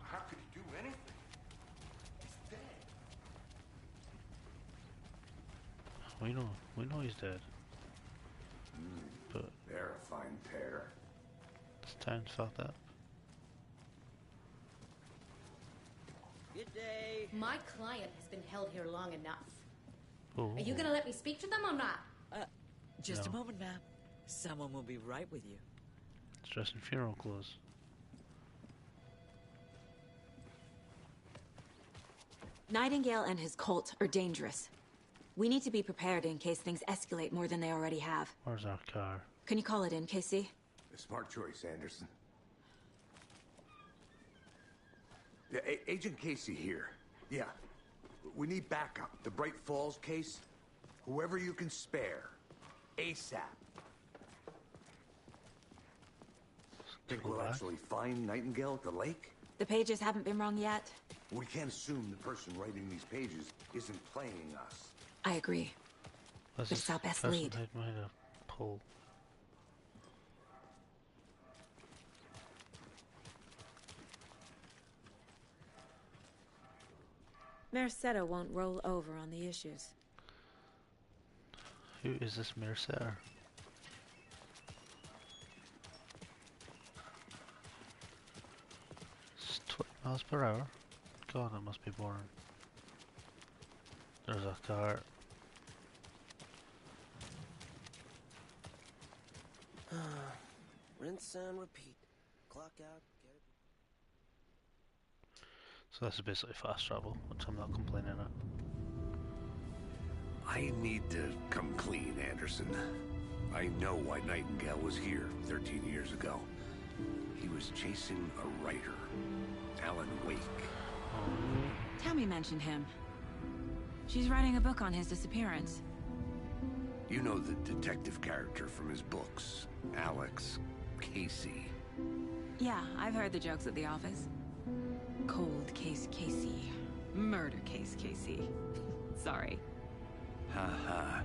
How could he do anything? He's dead. We know he's dead. But They're a fine pair. this town's fucked up. Good day. My client has been held here long enough. Oh. Are you gonna let me speak to them or not? Just a No. moment, ma'am. Someone will be right with you. It's dressed in funeral clothes. Nightingale and his cult are dangerous. We need to be prepared in case things escalate more than they already have. Where's our car? Can you call it in, Casey? A smart choice, Anderson. Yeah, Agent Casey here. Yeah. We need backup. The Bright Falls case. Whoever you can spare. ASAP. Think we'll actually find Nightingale at the lake? The pages haven't been rung yet. We can't assume the person writing these pages isn't playing us. I agree. What's But it's our best person lead. hiding behind a pole? Merceda won't roll over on the issues. Who is this Mercer? It's 20 miles per hour. God, that must be boring. There's a car. Rinse and repeat. Clock out, get it. So this is basically fast travel, which I'm not complaining at. I need to come clean, Anderson. I know why Nightingale was here 13 years ago. He was chasing a writer, Alan Wake. Tammy mentioned him. She's writing a book on his disappearance. You know the detective character from his books, Alex Casey. Yeah, I've heard the jokes at the office. Cold case Casey. Murder case Casey. Sorry. Haha.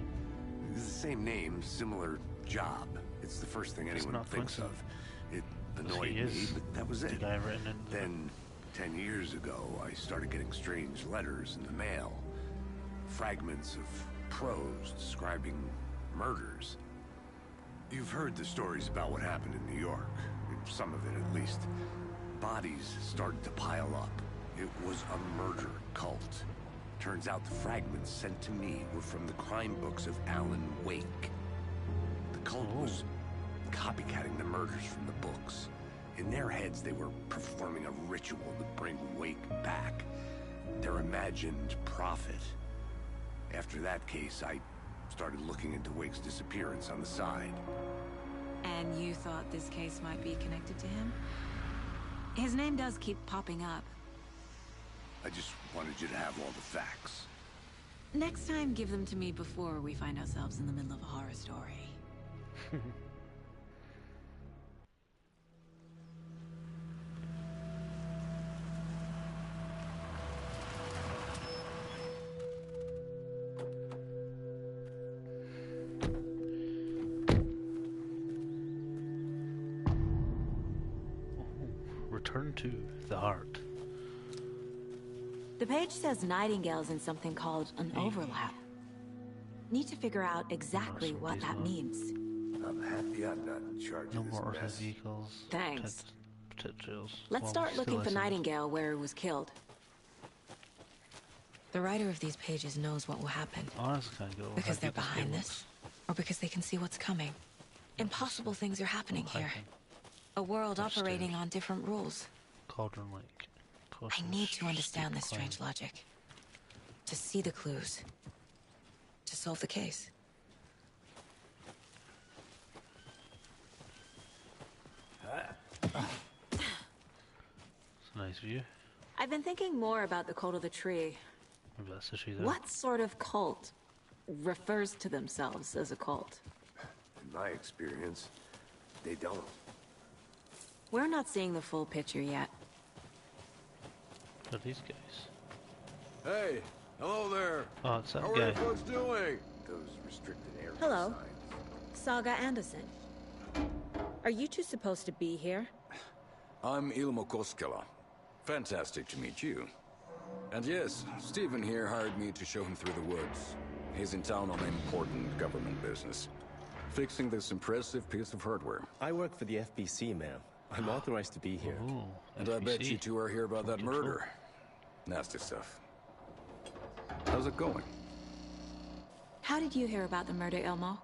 It's the same name, similar job. It's the first thing anyone thinks of. It annoyed me, but that was it. Then, 10 years ago, I started getting strange letters in the mail. Fragments of prose describing murders. You've heard the stories about what happened in New York. Some of it, at least. Bodies started to pile up. It was a murder cult. Turns out the fragments sent to me were from the crime books of Alan Wake. The cult was copycatting the murders from the books. In their heads, they were performing a ritual to bring Wake back. Their imagined prophet. After that case, I started looking into Wake's disappearance on the side. And you thought this case might be connected to him? His name does keep popping up. I just wanted you to have all the facts. Next time, give them to me before we find ourselves in the middle of a horror story. Return to the heart. The page says Nightingale's in something called an overlap. Need to figure out exactly what that means. I'm happy I'm not in charge No of this more mess. vehicles. Thanks. Trails. Let's start looking for Nightingale where he was killed. The writer of these pages knows what will happen. Honestly, can't go. Because they're behind this, or because they can see what's coming. Impossible things are happening here. A world operating on different rules. Cauldron Lake. I need to understand this strange logic. To see the clues. To solve the case. It's a nice view. I've been thinking more about the cult of the tree. Maybe that's the tree there. What sort of cult refers to themselves as a cult? In my experience, they don't. We're not seeing the full picture yet. What are these guys? Hey, hello there. Oh, it's that How guy. are you folks doing? Those restricted area Hello. signs. Saga Anderson. Are you two supposed to be here? I'm Ilmo Koskela. Fantastic to meet you. And yes, Stephen here hired me to show him through the woods. He's in town on important government business. Fixing this impressive piece of hardware. I work for the FBC, ma'am. I'm authorized to be here. And I bet you two are here about that murder. Nasty stuff. How's it going? How did you hear about the murder, Ilmo?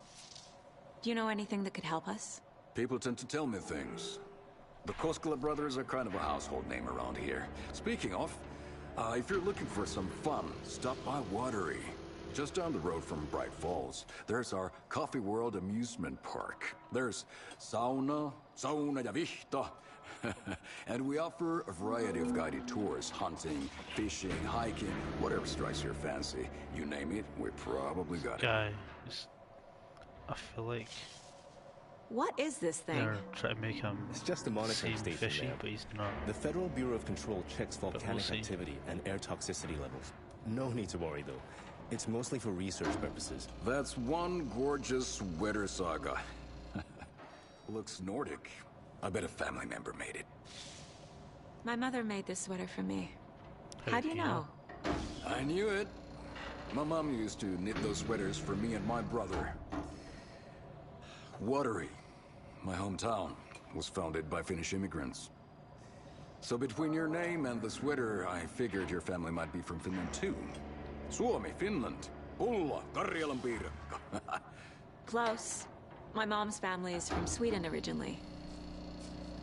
Do you know anything that could help us? People tend to tell me things. The Koskela brothers are kind of a household name around here. Speaking of, if you're looking for some fun, stop by Watery. Just down the road from Bright Falls, there's our Coffee World amusement park. There's sauna ja vihta. And we offer a variety of guided tours, hunting, fishing, hiking, whatever strikes your fancy. You name it, we probably got it. Guy, I feel like what is this thing? they're trying to make him It's just a monitoring seem station, fishy, ma'am. but he's not. The Federal Bureau of Control checks volcanic see. activity and air toxicity levels. No need to worry, though. It's mostly for research purposes. That's one gorgeous weather saga. Looks Nordic. I bet a family member made it. My mother made this sweater for me. How do you know? I knew it. My mom used to knit those sweaters for me and my brother. Watery, my hometown, was founded by Finnish immigrants. So between your name and the sweater, I figured your family might be from Finland too. Suomi, Finland. Pulla, Karjalan piirakka. Close. My mom's family is from Sweden originally.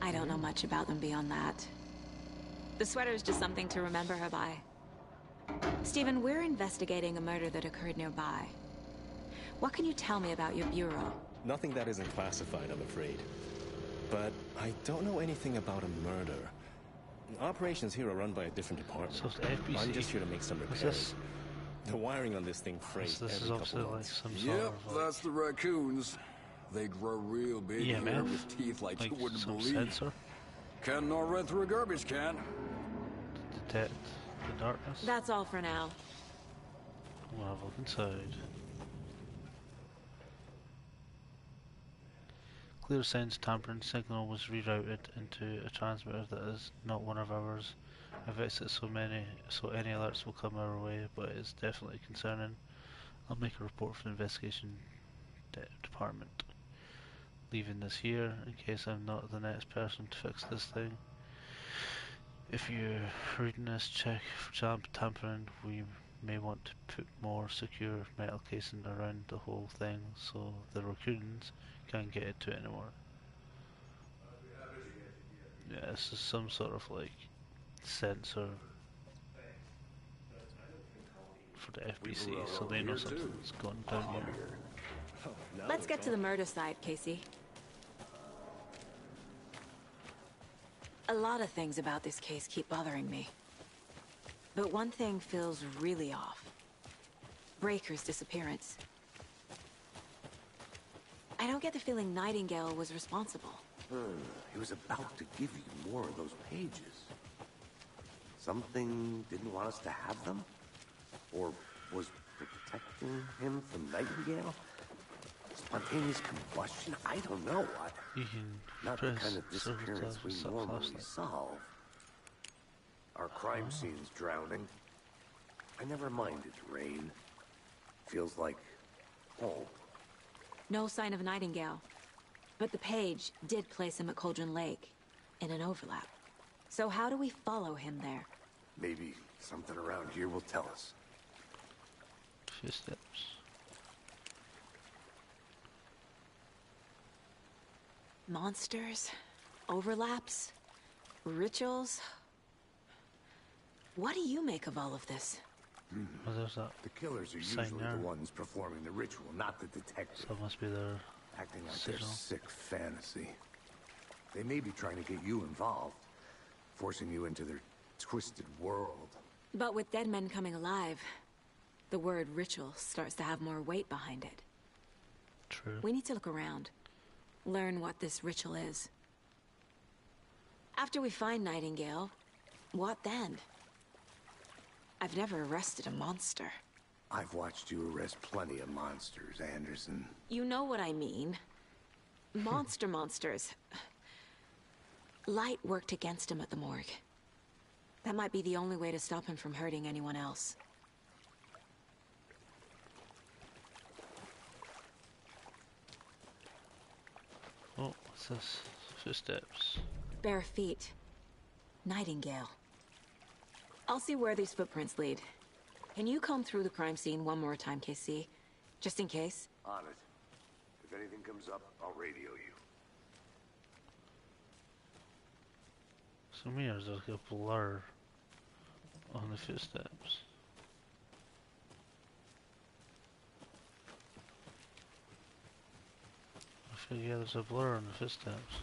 I don't know much about them beyond that. The sweater is just something to remember her by. Stephen, we're investigating a murder that occurred nearby. What can you tell me about your bureau? Nothing that isn't classified, I'm afraid. But I don't know anything about a murder. Operations here are run by a different department. So it's the FBC. I'm just here to make some repairs. The wiring on this thing frays This is every obviously couple like months. some sort Yep, of like, that's the raccoons. They grow real big here EMF? with teeth like you wouldn't some believe. sensor Cannot run through a garbage can. to detect the darkness. That's all for now. We'll have a look inside. Clear sense tampering signal was rerouted into a transmitter that is not one of ours. I've exited so any alerts will come our way, but it's definitely concerning. I'll make a report for the investigation department. Leaving this here in case I'm not the next person to fix this thing. If you're reading this, check for tampering. We may want to put more secure metal casing around the whole thing so the raccoons can't get into it anymore. Yeah, this is some sort of like sensor for the FBC, so they know something's gone down here. Let's get to the murder side, Casey. A lot of things about this case keep bothering me. But one thing feels really off. Breaker's disappearance. I don't get the feeling Nightingale was responsible. He was about to give you more of those pages. Something didn't want us to have them? Or was protecting him from Nightingale? Spontaneous combustion? I don't know. You can Not the press kind of disappearance we normally solve. Our crime scene's drowning. I never minded rain. Feels like home. No sign of Nightingale. But the page did place him at Cauldron Lake, in an overlap. So how do we follow him there? Maybe something around here will tell us. Few steps. Monsters? Overlaps? Rituals? What do you make of all of this? Oh, there's that. The killers are sign usually there. the ones performing the ritual, not the detectives. So it must be their Acting like signal. their sick fantasy. They may be trying to get you involved, forcing you into their twisted world. But with dead men coming alive, the word ritual starts to have more weight behind it. True. We need to look around. Learn what this ritual is. After we find Nightingale, what then? I've never arrested a monster. I've watched you arrest plenty of monsters, Anderson. You know what I mean. Monsters. Light worked against him at the morgue. That might be the only way to stop him from hurting anyone else. Oh, what's this? Footsteps. Bare feet. Nightingale. I'll see where these footprints lead. Can you comb through the crime scene one more time, KC? Just in case? On it. If anything comes up, I'll radio you. So there's like a blur on the footsteps. I feel yeah, there's a blur on the footsteps.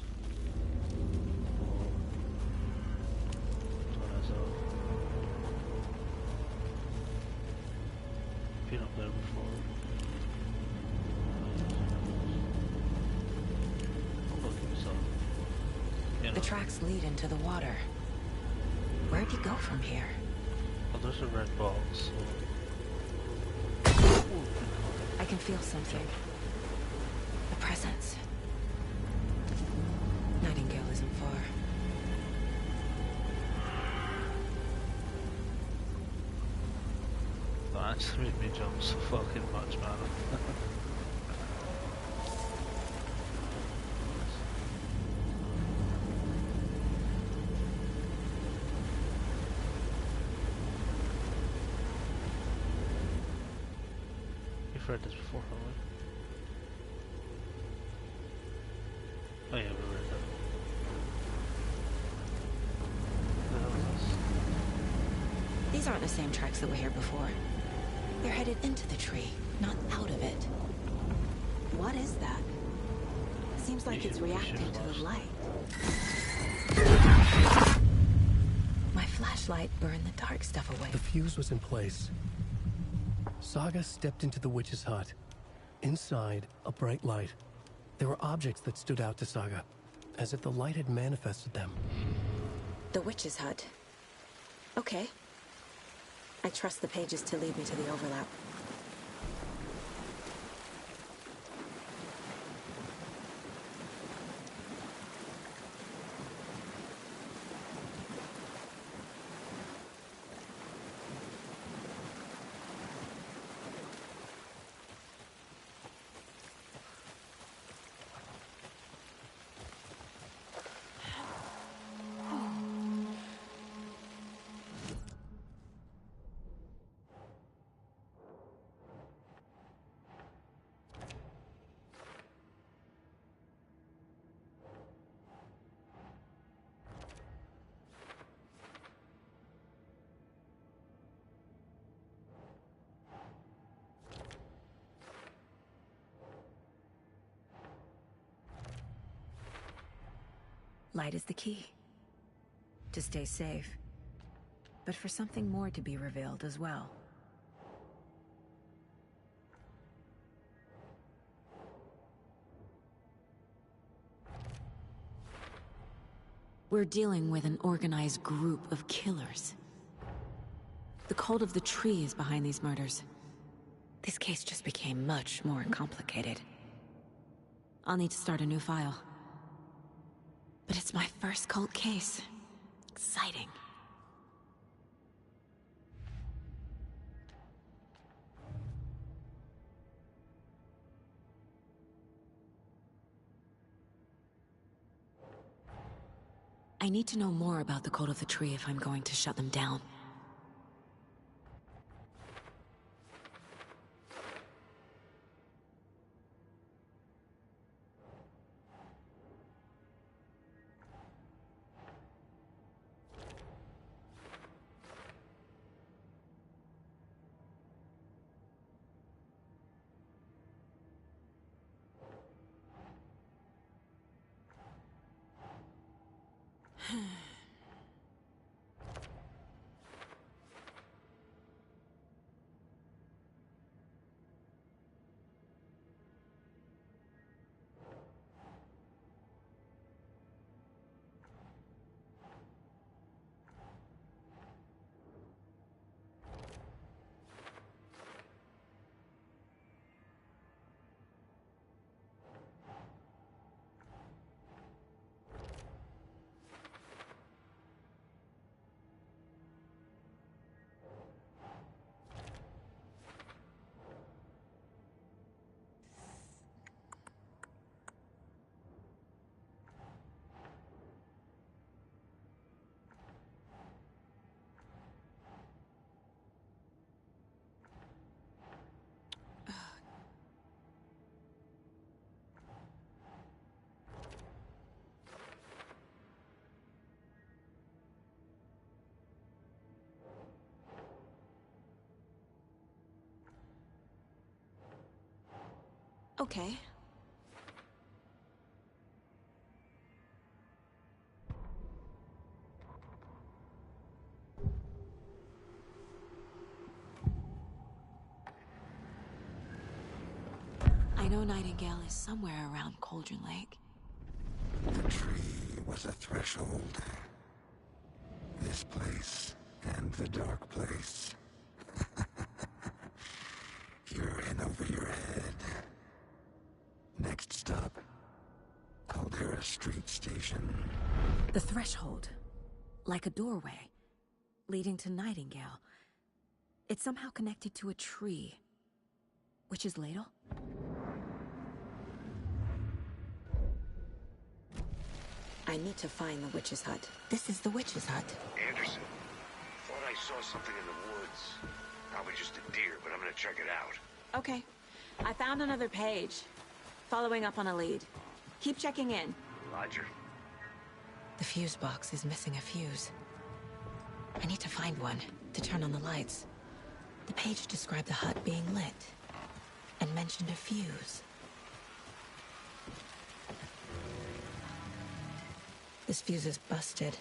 Been up there before. Oh, look, it's The tracks lead into the water. Where'd he go from here? Oh, there's a red box. I can feel something. A presence. Nightingale isn't far. That actually made me jump so fucking much, man. We've read this before, haven't we? Oh yeah, we read that. What the hell is this? These aren't the same tracks that were here before. They're headed into the tree, not out of it. What is that? Seems like it's reacting to the light. My flashlight burned the dark stuff away. The fuse was in place. Saga stepped into the witch's hut. Inside, a bright light. There were objects that stood out to Saga, as if the light had manifested them. The witch's hut. Okay. I trust the pages to lead me to the overlap. Light is the key. To stay safe. But for something more to be revealed as well. We're dealing with an organized group of killers. The cult of the tree is behind these murders. This case just became much more complicated. I'll need to start a new file. But it's my first cult case. Exciting. I need to know more about the cult of the tree if I'm going to shut them down. Okay. I know Nightingale is somewhere around Cauldron Lake. The tree was a threshold. This place and the dark place. You're in over your head. Next stop, Caldera Street Station. The threshold. Like a doorway. Leading to Nightingale. It's somehow connected to a tree. Witch's Ladle? I need to find the witch's hut. This is the witch's hut. Anderson, thought I saw something in the woods. Probably just a deer, but I'm gonna check it out. Okay. I found another page. Following up on a lead. Keep checking in. Roger. The fuse box is missing a fuse. I need to find one to turn on the lights. The page described the hut being lit and mentioned a fuse. This fuse is busted.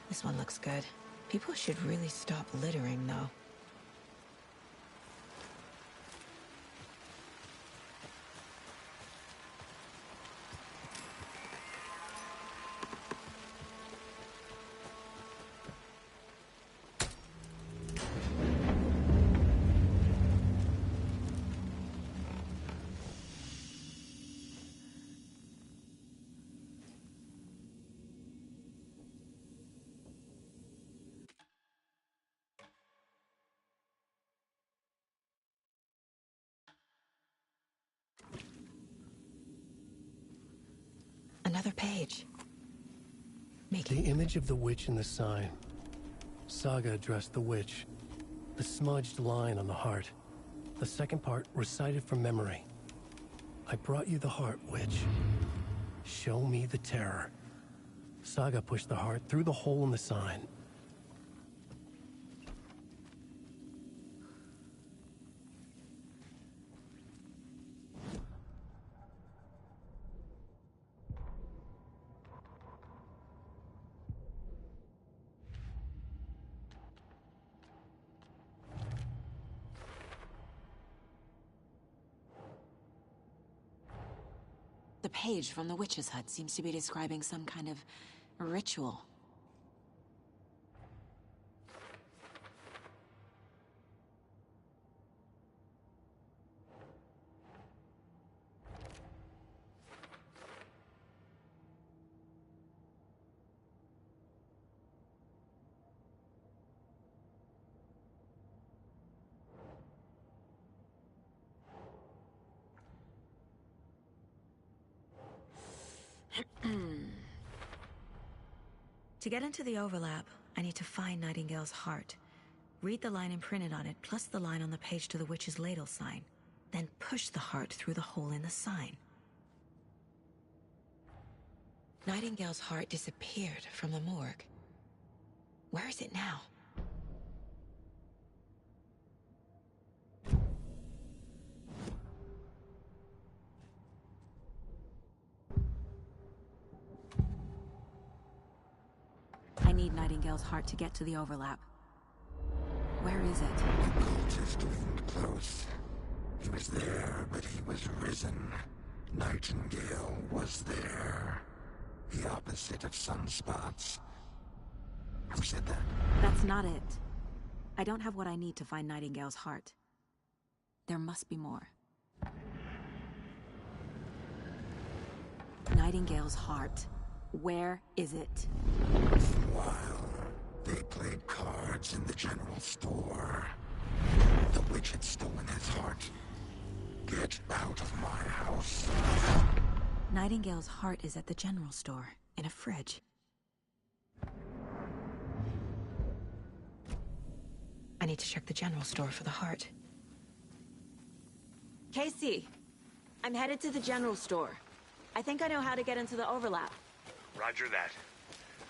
This one looks good. People should really stop littering, though. Another page. The image of the witch in the sign. Saga addressed the witch. The smudged line on the heart. The second part recited from memory. I brought you the heart, witch. Show me the terror. Saga pushed the heart through the hole in the sign. The page from the witch's hut seems to be describing some kind of ritual. To get into the overlap, I need to find Nightingale's heart. Read the line imprinted on it, plus the line on the page to the witch's ladle sign. Then push the heart through the hole in the sign. Nightingale's heart disappeared from the morgue. Where is it now? I need Nightingale's heart to get to the overlap. Where is it? The cultist leaned close. He was there, but he was risen. Nightingale was there. The opposite of sunspots. Who said that? That's not it. I don't have what I need to find Nightingale's heart. There must be more. Nightingale's heart. Where is it? While they played cards in the general store, the witch had stolen his heart. Get out of my house. Nightingale's heart is at the general store, in a fridge. I need to check the general store for the heart. Casey, I'm headed to the general store. I think I know how to get into the overlap. Roger that.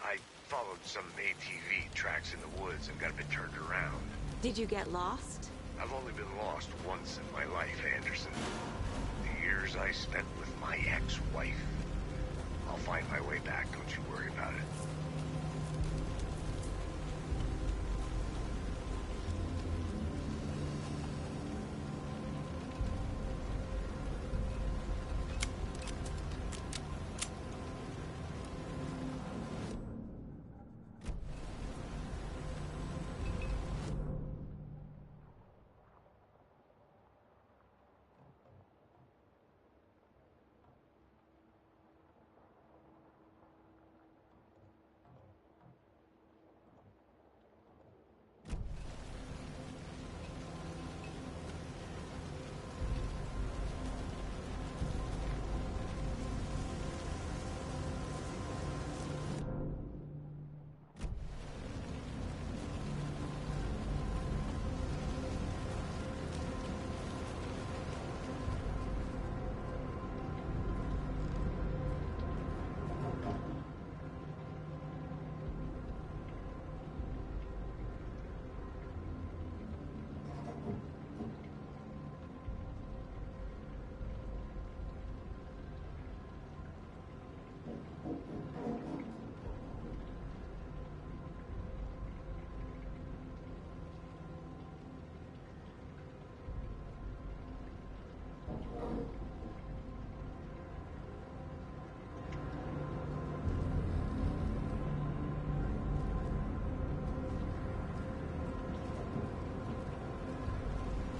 I followed some ATV tracks in the woods and got a bit turned around. Did you get lost? I've only been lost once in my life, Anderson. The years I spent with my ex-wife. I'll find my way back, don't you worry about it.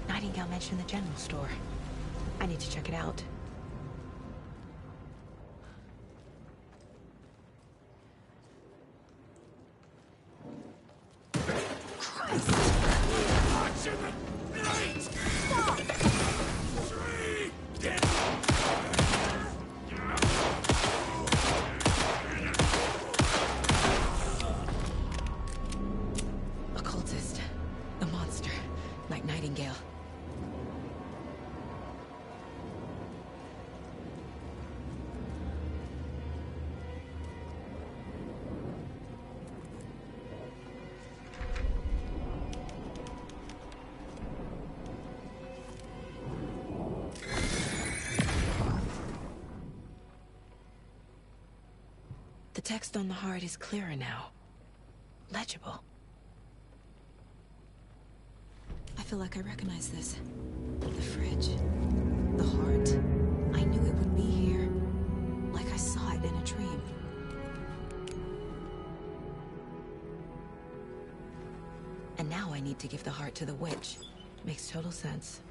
Nightingale mentioned the general store. I need to check it out. Occultist. A monster. Like Nightingale. The text on the heart is clearer now. Legible. I feel like I recognize this. The fridge. The heart. I knew it would be here. Like I saw it in a dream. And now I need to give the heart to the witch. Makes total sense.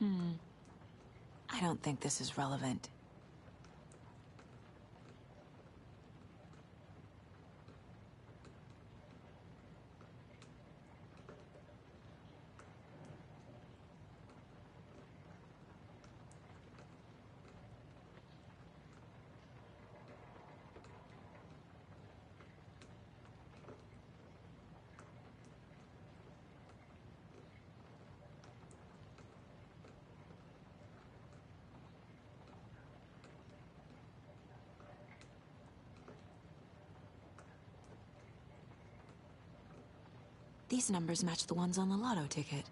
I don't think this is relevant. These numbers match the ones on the lotto ticket.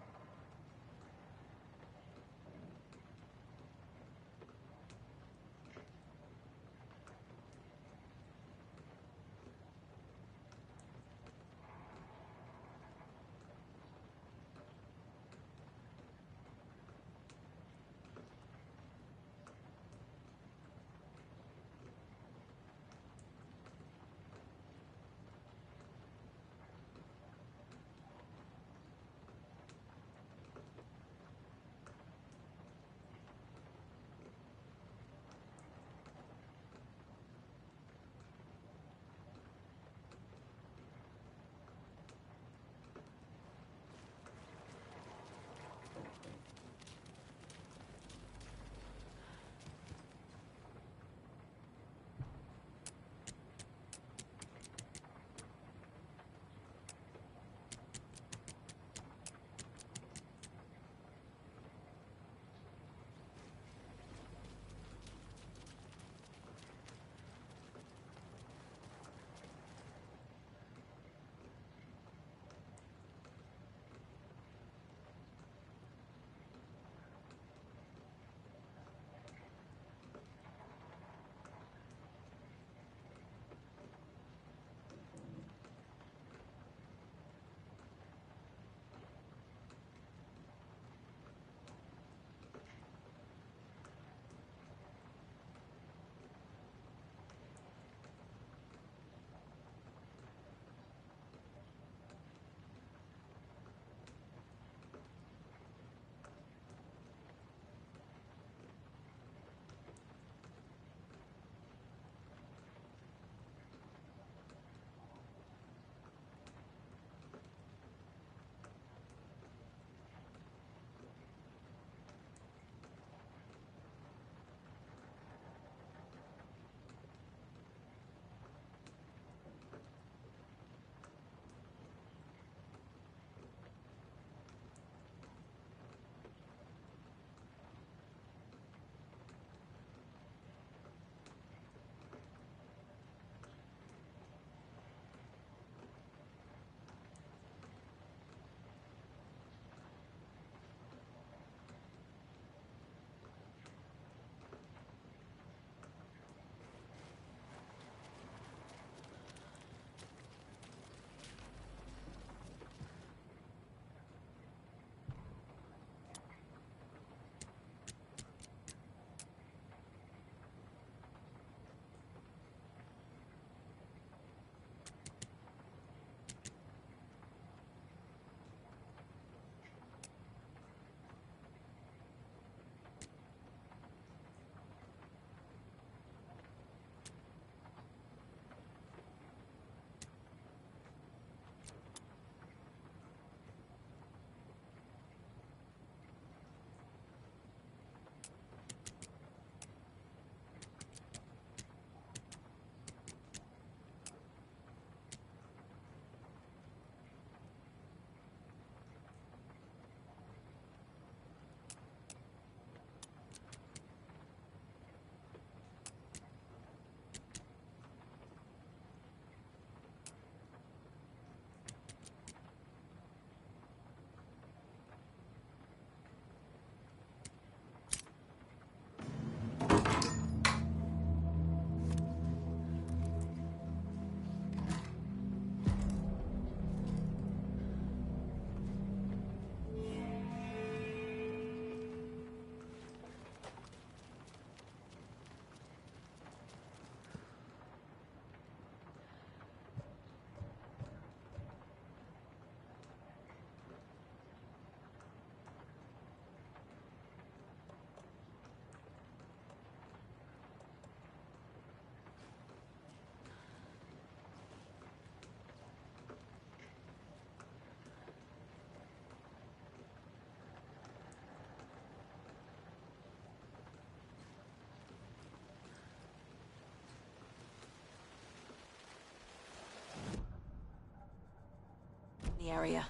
the area.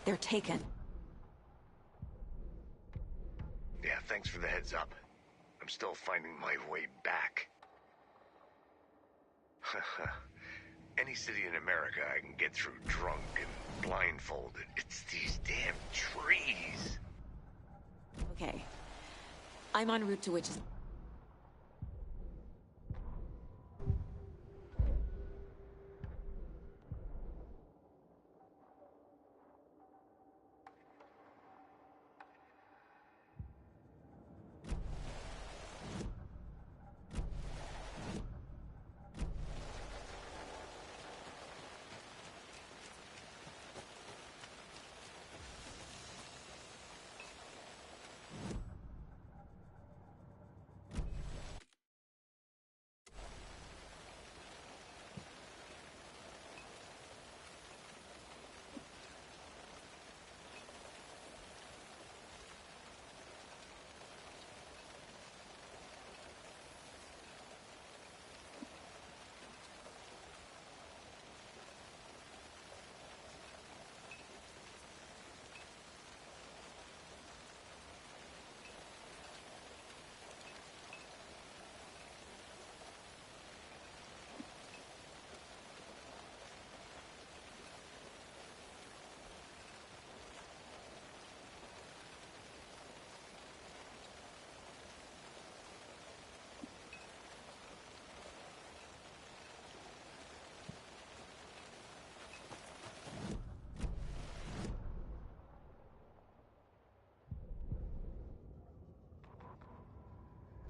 They're taken. Yeah, thanks for the heads up. I'm still finding my way back. Any city in America I can get through drunk and blindfolded. It's these damn trees. Okay. I'm en route to Witch's...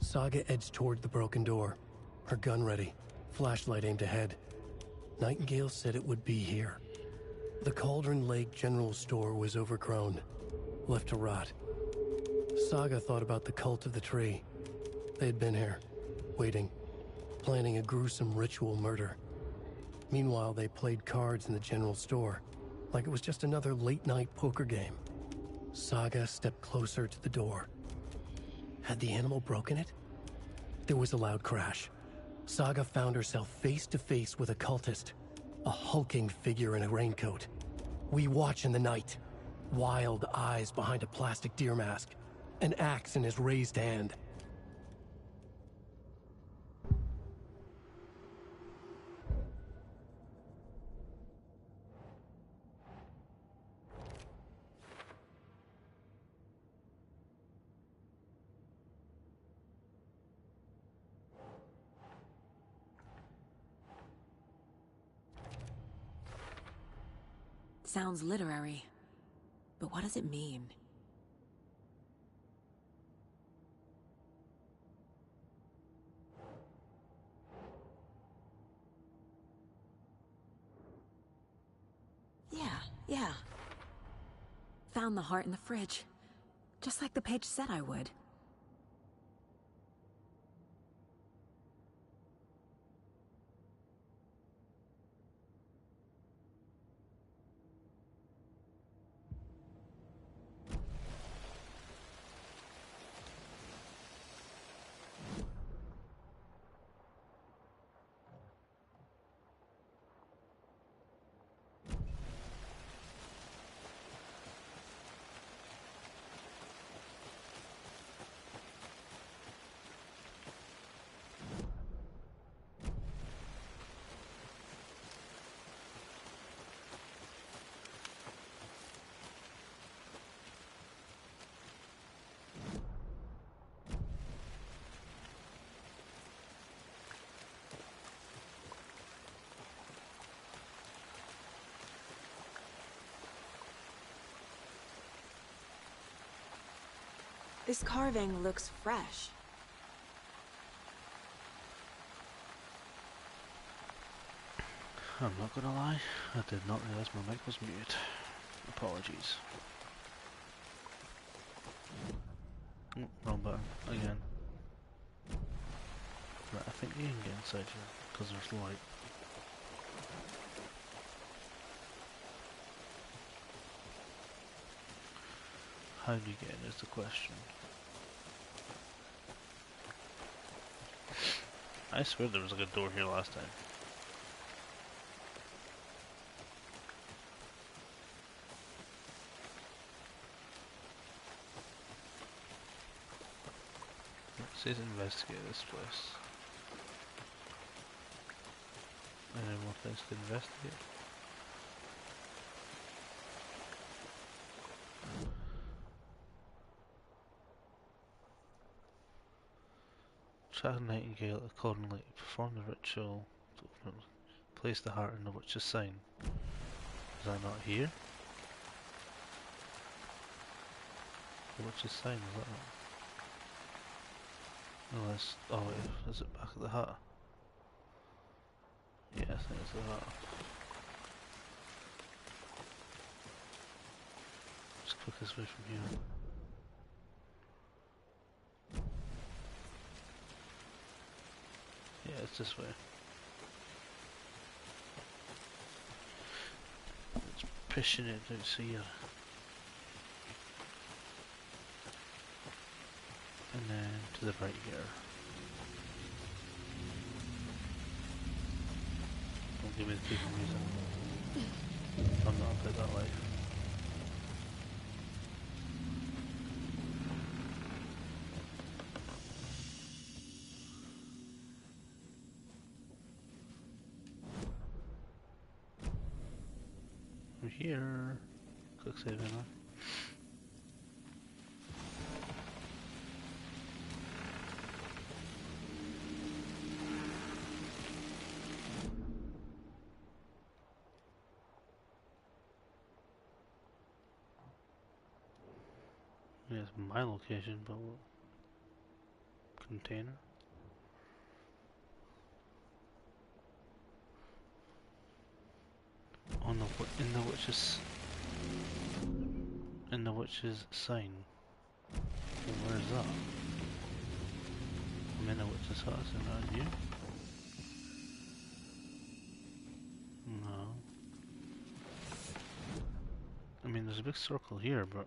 Saga edged toward the broken door, her gun ready, flashlight aimed ahead. Nightingale said it would be here. The Cauldron Lake General Store was overgrown, left to rot. Saga thought about the cult of the tree. They had been here, waiting, planning a gruesome ritual murder. Meanwhile, they played cards in the general store, like it was just another late-night poker game. Saga stepped closer to the door. Had the animal broken it? There was a loud crash. Saga found herself face to face with a cultist, a hulking figure in a raincoat. We watch in the night, wild eyes behind a plastic deer mask, an axe in his raised hand. Sounds literary. But what does it mean? Yeah. Found the heart in the fridge. Just like the page said I would. This carving looks fresh. I'm not gonna lie, I did not realise my mic was muted. Apologies. Oh, wrong button, again. Right, I think you can get inside here, because there's light. How do you get in is the question. I swear there was like a door here last time. says investigate this place. Any more things to investigate? Child Nightingale accordingly performed the ritual to open, place the heart in the witch's sign. Is that not here? The witch's sign, is that not? Unless, oh wait, is it back at the hut? Yeah, I think it's the hut. Just quickest way from here. Yeah, it's this way. It's pushing it out here. And then to the right here. Don't give me the different reason. I'm not about that life. We're here. Quick save in there. Yeah, it's my location, but what? Container? On the in the witch's sign. Well, where is that? I'm in the witch's hut, is that you? No. I mean, there's a big circle here, but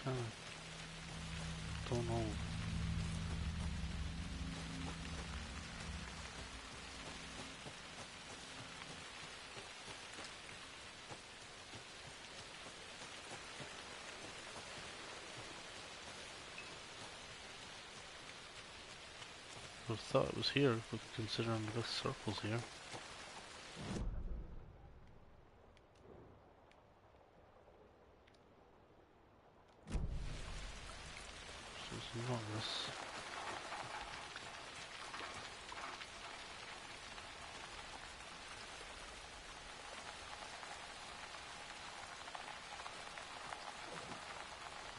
kind of don't know. I thought it was here, but considering the big circles here. So it's not this.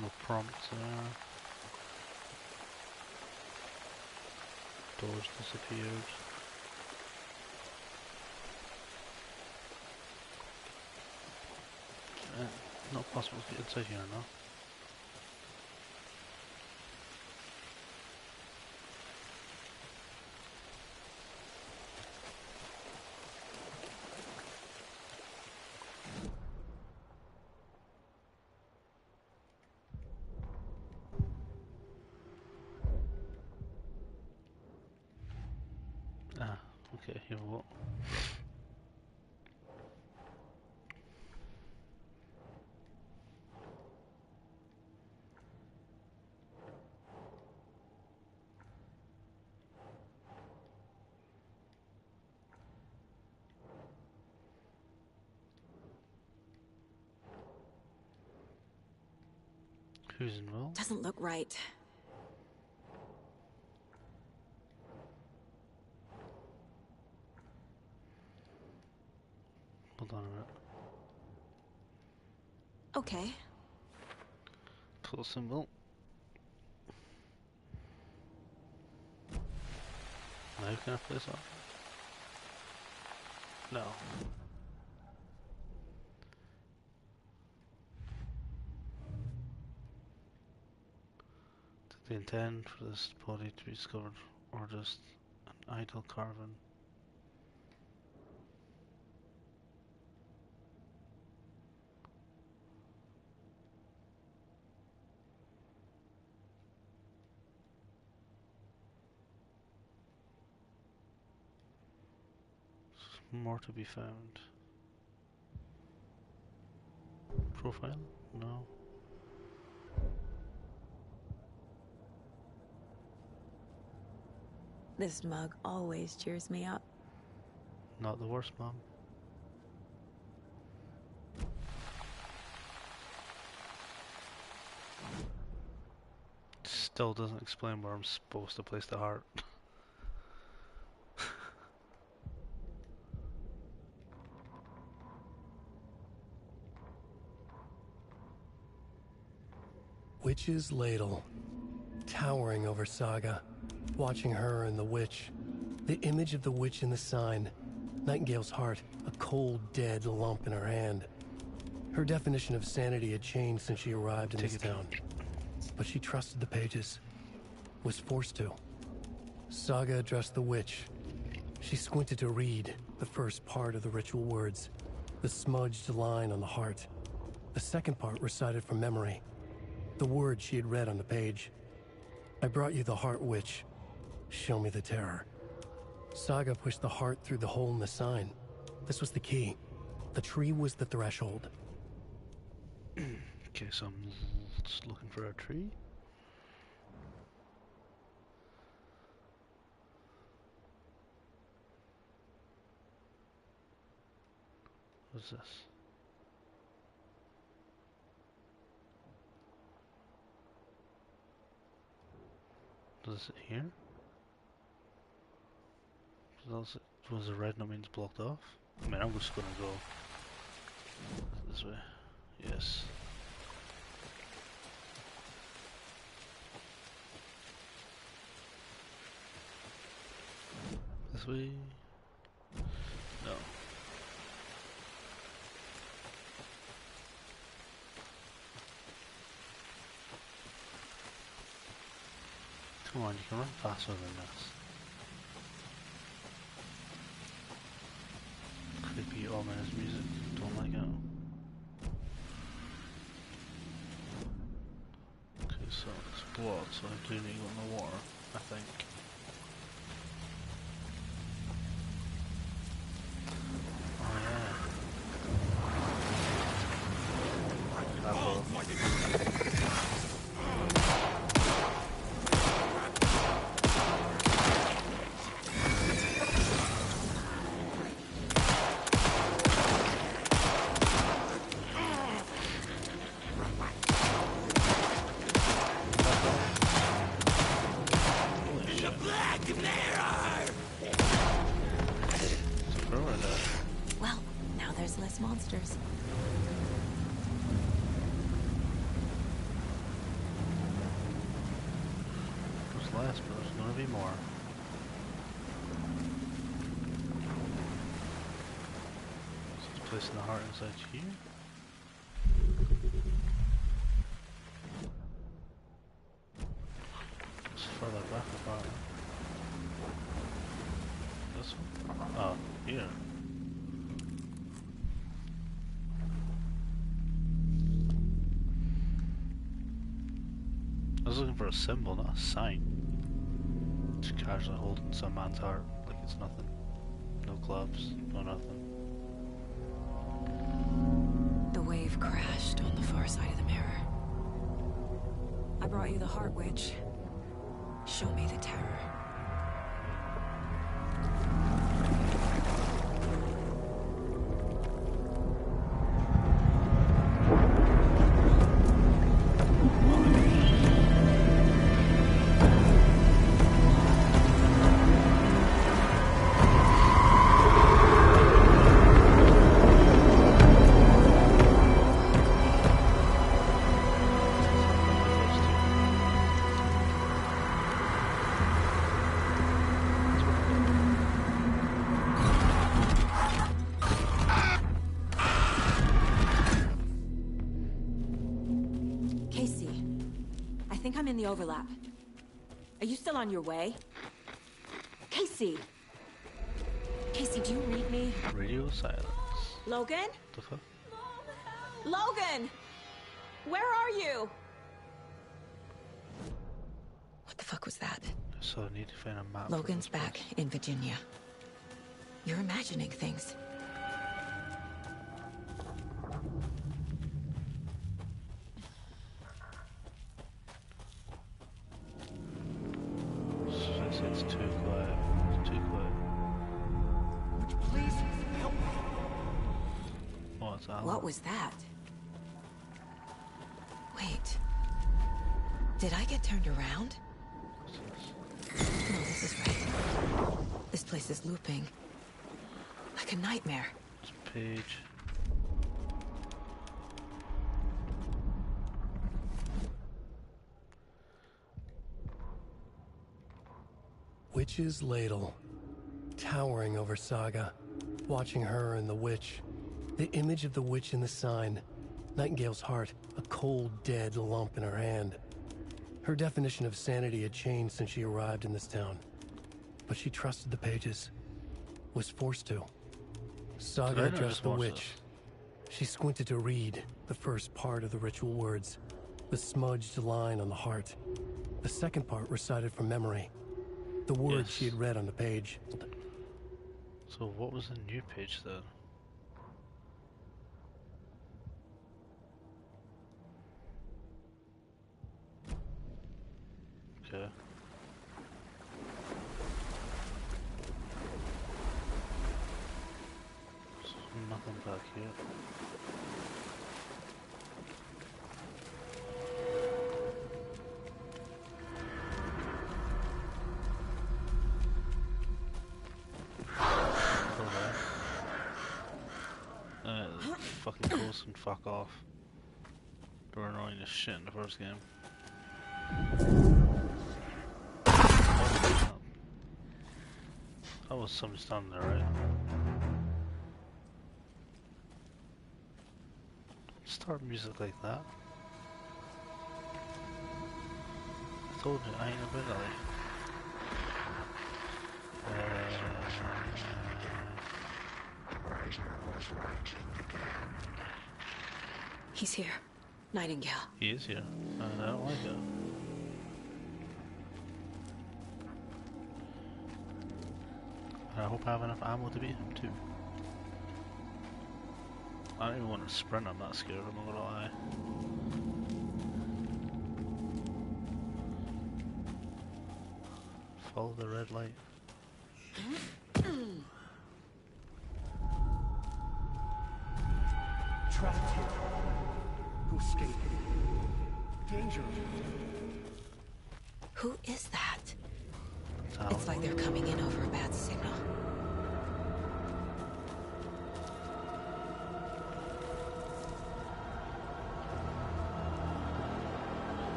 No prompts there. Doors disappeared. Not possible to get inside here now. Ah, okay, here we go. Who's involved? Doesn't look right. Hold on a minute. Okay. Pull symbol. Now can I play this off? No. Did they intend for this body to be discovered, or just an idle carving? More to be found. Profile? No. This mug always cheers me up. Not the worst, Mom. Still doesn't explain where I'm supposed to place the heart. Witch's ladle, towering over Saga, watching her and the witch. The image of the witch in the sign. Nightingale's heart, a cold, dead lump in her hand. Her definition of sanity had changed since she arrived in this town. But she trusted the pages. Was forced to. Saga addressed the witch. She squinted to read the first part of the ritual words, the smudged line on the heart. The second part recited from memory, the words she had read on the page. I brought you the heart, witch. Show me the terror. Saga pushed the heart through the hole in the sign. This was the key. The tree was the threshold. Okay, so I'm just looking for a tree. What's this? Is it here? Was the red not means blocked off? I mean, I'm just gonna go this way. Yes. This way? No. Come on, you can run faster than this. Creepy, ominous music. Don't like it. Okay, so it's blood, so I do need to go in the water, I think. Oh yeah. Well, now there's less monsters. There's less, but there's gonna be more. So it's placing the heart inside here. It's further back apart. This one? Oh, here. I was looking for a symbol, not a sign. Just casually holding some man's heart like it's nothing. No gloves, no nothing. The wave crashed on the far side of the mirror. I brought you the heart, witch. Show me the terror. I think I'm in the overlap. Are you still on your way? Casey! Casey, do you read me? Radio silence. Logan? The fuck? Logan! Where are you? What the fuck was that? So I need to find a map. Logan's back in Virginia. You're imagining things. It's too quiet. It's too quiet. Please help me. Oh, it's Alan. What was that? Wait. Did I get turned around? No, this is right. This place is looping. Like a nightmare. It's a page. Witch's ladle, towering over Saga, watching her and the witch. The image of the witch in the sign. Nightingale's heart, a cold, dead lump in her hand. Her definition of sanity had changed since she arrived in this town. But she trusted the pages. Was forced to. Saga addressed the witch. She squinted to read the first part of the ritual words. The smudged line on the heart. The second part recited from memory. The words she had read on the page. So what was the new page then? Okay. So nothing back here. Fucking close and fuck off. They were annoying as shit in the first game. That was some standing there, right? Start music like that. I told you, I ain't a bit like. He's here. Nightingale. He is here. I don't like it. I hope I have enough ammo to beat him too. I don't even want to sprint, I'm not scared, I'm not gonna lie. Follow the red light. Trapped here. Who escaped? Danger. Who is that? It's like they're coming in over a bad signal.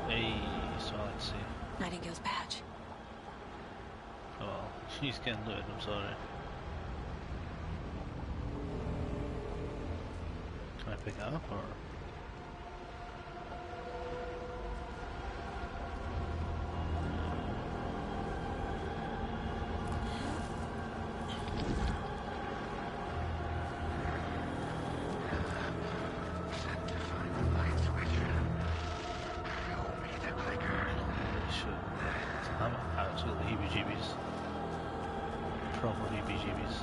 Hey, so let's see. Nightingale's badge. Oh well, she's getting looted, I'm sorry. Can I pick it up or? I'm absolutely heebie-jeebies. Proper heebie-jeebies.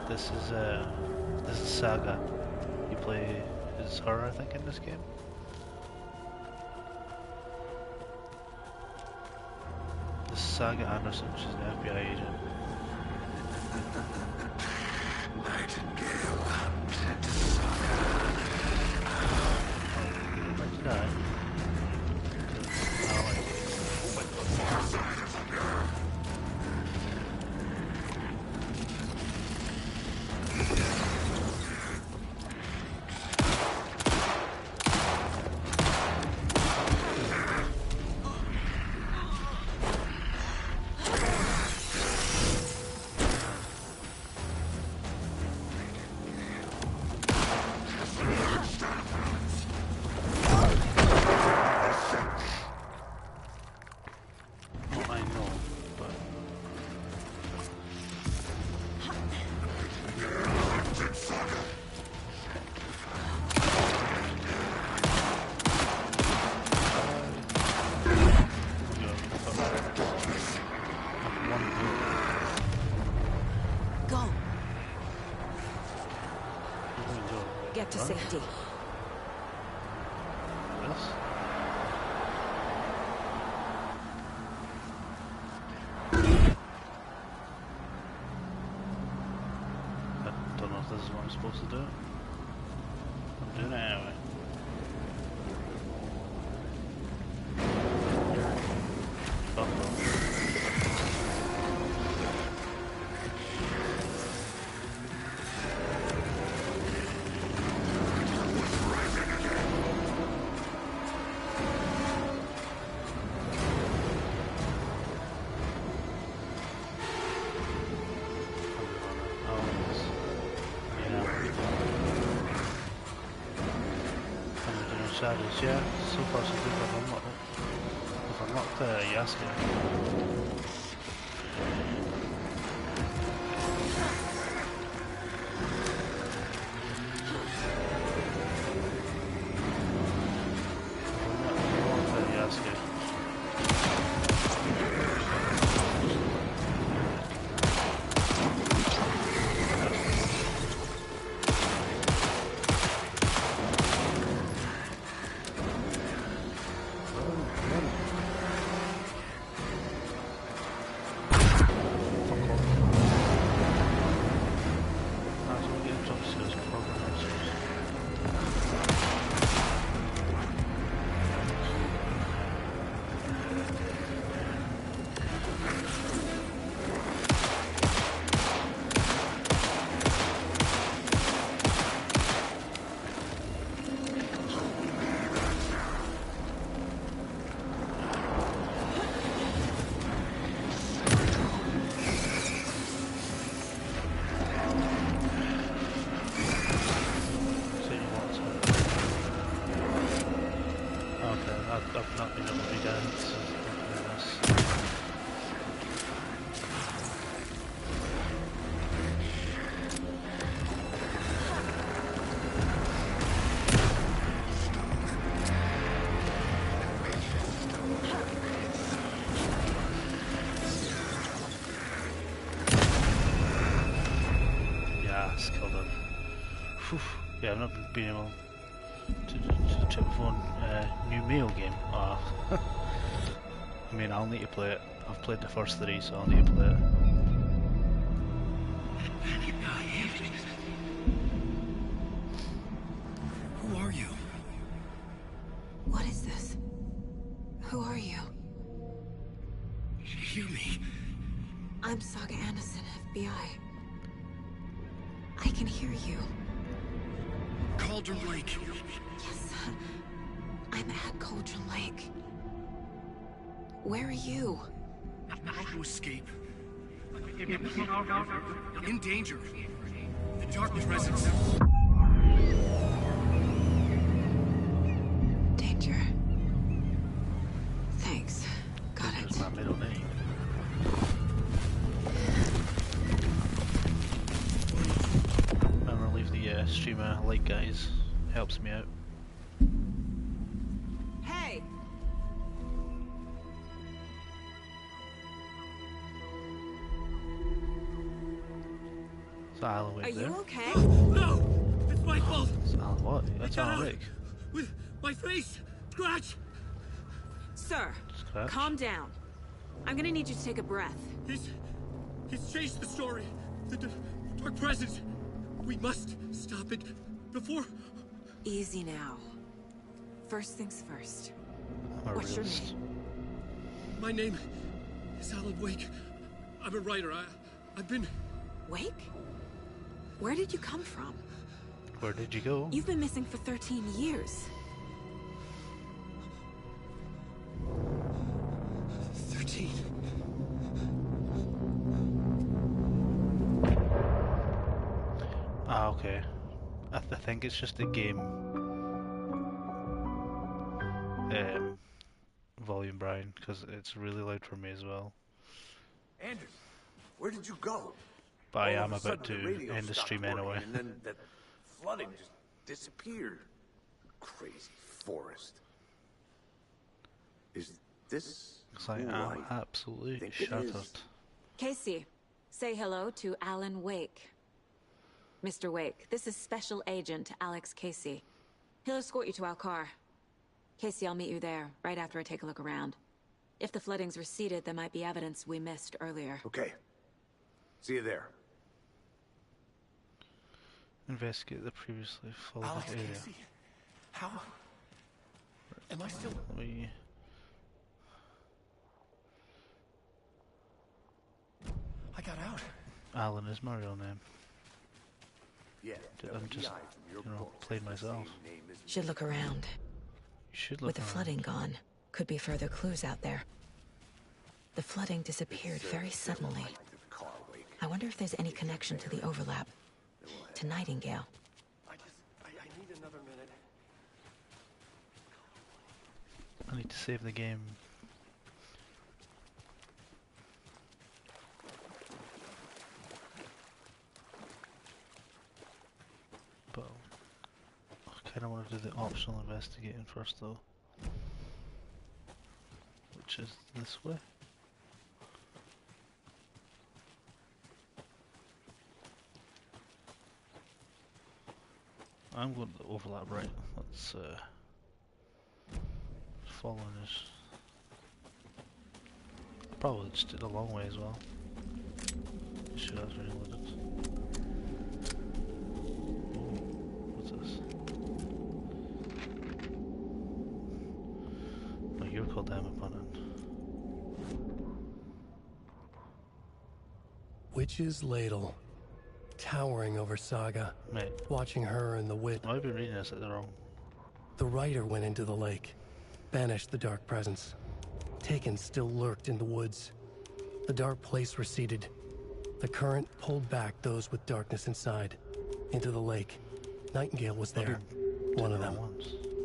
This is Saga. You play as her, I think, in this game. This is Saga Anderson. She's an FBI agent. Nightingale, sent to Saga. Where'd you die? The far side of the mirror. empty. This? I don't know if this is what I'm supposed to do. I'm doing it anyway. Fuck off. Shadows, yeah, so far so good. I've unlocked Yaska. I've not been able to be down since this. Yes, killed him. Whew. Yeah, I've not been able to check the phone. New mail game. I mean, I'll need to play it. I've played the first three, so I'll need to play it. Who are you? What is this? Who are you? Hear me. I'm Saga Anderson, FBI. I can hear you. Cauldron Lake. Yes, I'm at Cauldron Lake. Where are you? How to escape. In danger. The Dark Presence. Danger. Thanks. Got it. That's my middle name. I'm gonna leave the streamer like guys. Helps me out. Hey! It's Alan Wake Are there. you okay? No! It's my fault! It's Alan what? That's Alan Wake. With my face! Scratch! Sir, Scratch? calm down. I'm gonna need you to take a breath. He's changed the story. The Dark Presence. We must stop it before... Easy now. First things first. What's your realist. name? My name is Alan Wake. I'm a writer. I've been... Wake? Where did you come from? Where did you go? You've been missing for 13 years. 13. Ah, okay. I think it's just the game volume, Brian, because it's really loud for me as well. Anderson, where did you go? But I All am of a about sudden, to the radio end the stopped stream working, anyway. And then that flooding just disappeared. Crazy forest. Is this Because I who am I absolutely think it shattered. is? Casey, say hello to Alan Wake. Mr. Wake, this is Special Agent Alex Casey. He'll escort you to our car. Casey, I'll meet you there, right after I take a look around. If the flooding's receded, there might be evidence we missed earlier. Okay. See you there. Investigate the previously flooded Alex area. Casey? How? Am I still... Let me... I got out. Alan is my real name. Yeah, I'm just, played myself. Should look around. You should look With the around. flooding gone, could be further clues out there. The flooding disappeared very suddenly. I wonder if there's any connection to the overlap. To Nightingale. I need another minute. I need to save the game. But I kind of want to do the optional investigating first though. Which is this way. I'm going to the overlap right. Let's follow this. Probably just did a long way as well. Should have reloaded. Oh, what's this? Oh, you're called Damn Opponent. Witch's Ladle. Towering over Saga. Mate. Watching her and the wit. I've been reading this at the wrong. The writer went into the lake. Banished the dark presence. Taken still lurked in the woods. The dark place receded. The current pulled back those with darkness inside. Into the lake. Nightingale was there. One of them.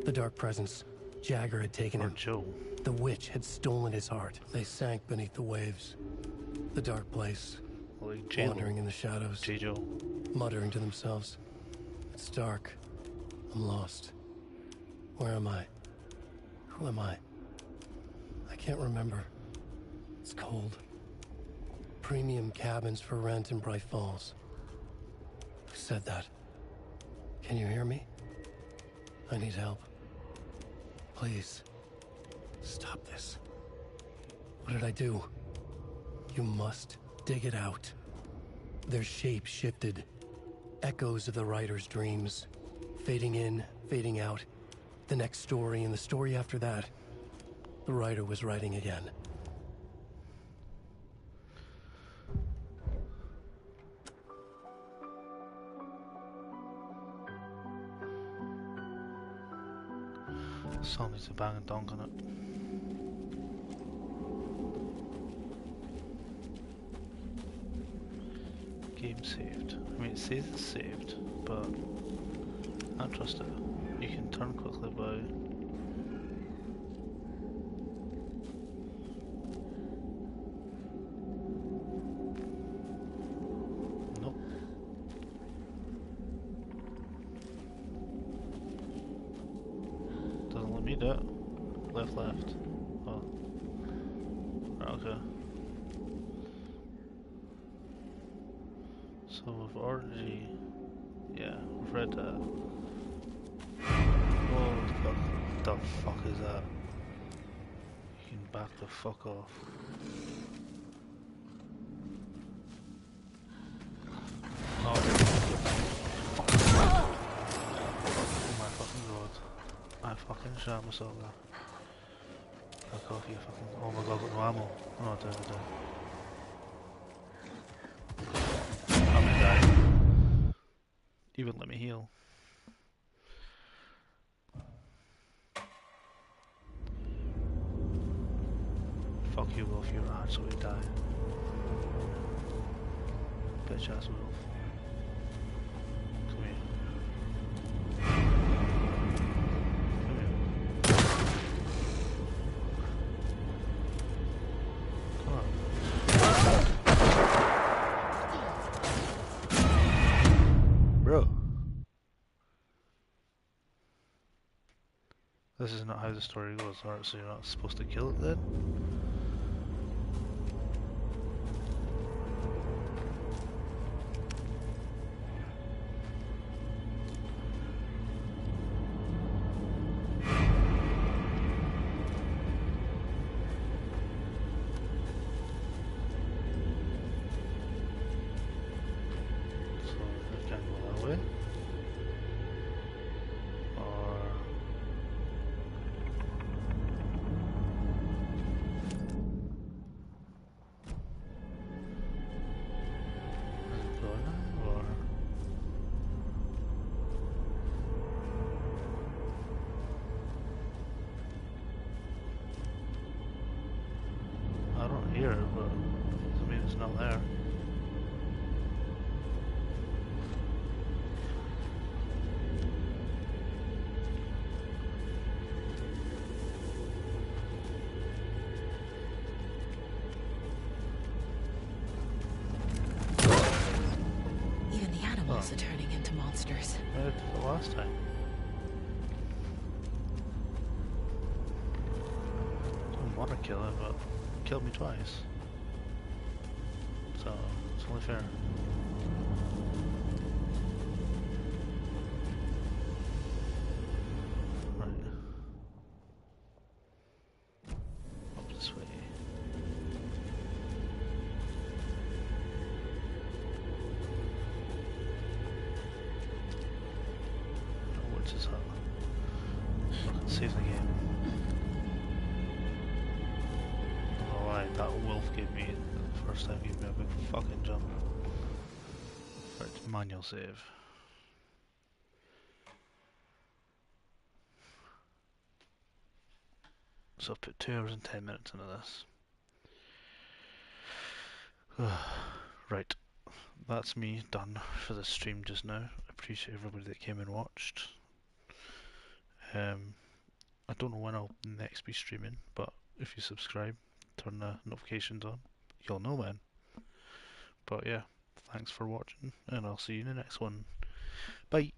The dark presence. Jagger had taken him. Joe. The witch had stolen his heart. They sank beneath the waves. The dark place. Like wandering in the shadows. Joe. Muttering to themselves. It's dark. I'm lost. Where am I? Who am I? I can't remember. It's cold. Premium cabins for rent in Bright Falls. Who said that? Can you hear me? I need help. Please. Stop this. What did I do? You must dig it out. Their shape shifted. Echoes of the writer's dreams. Fading in, fading out. The next story and the story after that. The writer was writing again. Song needs to bang and donk on it. Game saved. I mean, it says it's saved, but I don't trust it. You can turn quickly by. Nope. Doesn't let me do it. Left. Oh. Right, okay. So we've already, yeah, we've read that. What the fuck is that? You can back the fuck off. Oh my fucking god. I fucking shot myself there. Fuck off you fucking, oh my god, I've got no ammo. Oh no, I don't. I'm gonna die. You wouldn't let me heal. Fuck you, Wolf, you're actually die. Bitch ass Wolf. Come here. Come here. Come on. Bro. This is not how the story goes, alright, so you're not supposed to kill it then? sure, but doesn't mean it's not there. Even the animals are turning into monsters. I did it last time. Didn't want to kill it, but it killed me twice. So, it's only fair. Right. Up this way. What's his hut? Save the game. Oh, right, that wolf gave me, the first time gave me a big fucking jump. Right, manual save. So I've put 2 hours and 10 minutes into this. Right, that's me done for the stream just now. I appreciate everybody that came and watched. I don't know when I'll next be streaming, but if you subscribe, turn the notifications on, you'll know when. But yeah, thanks for watching, and I'll see you in the next one. Bye!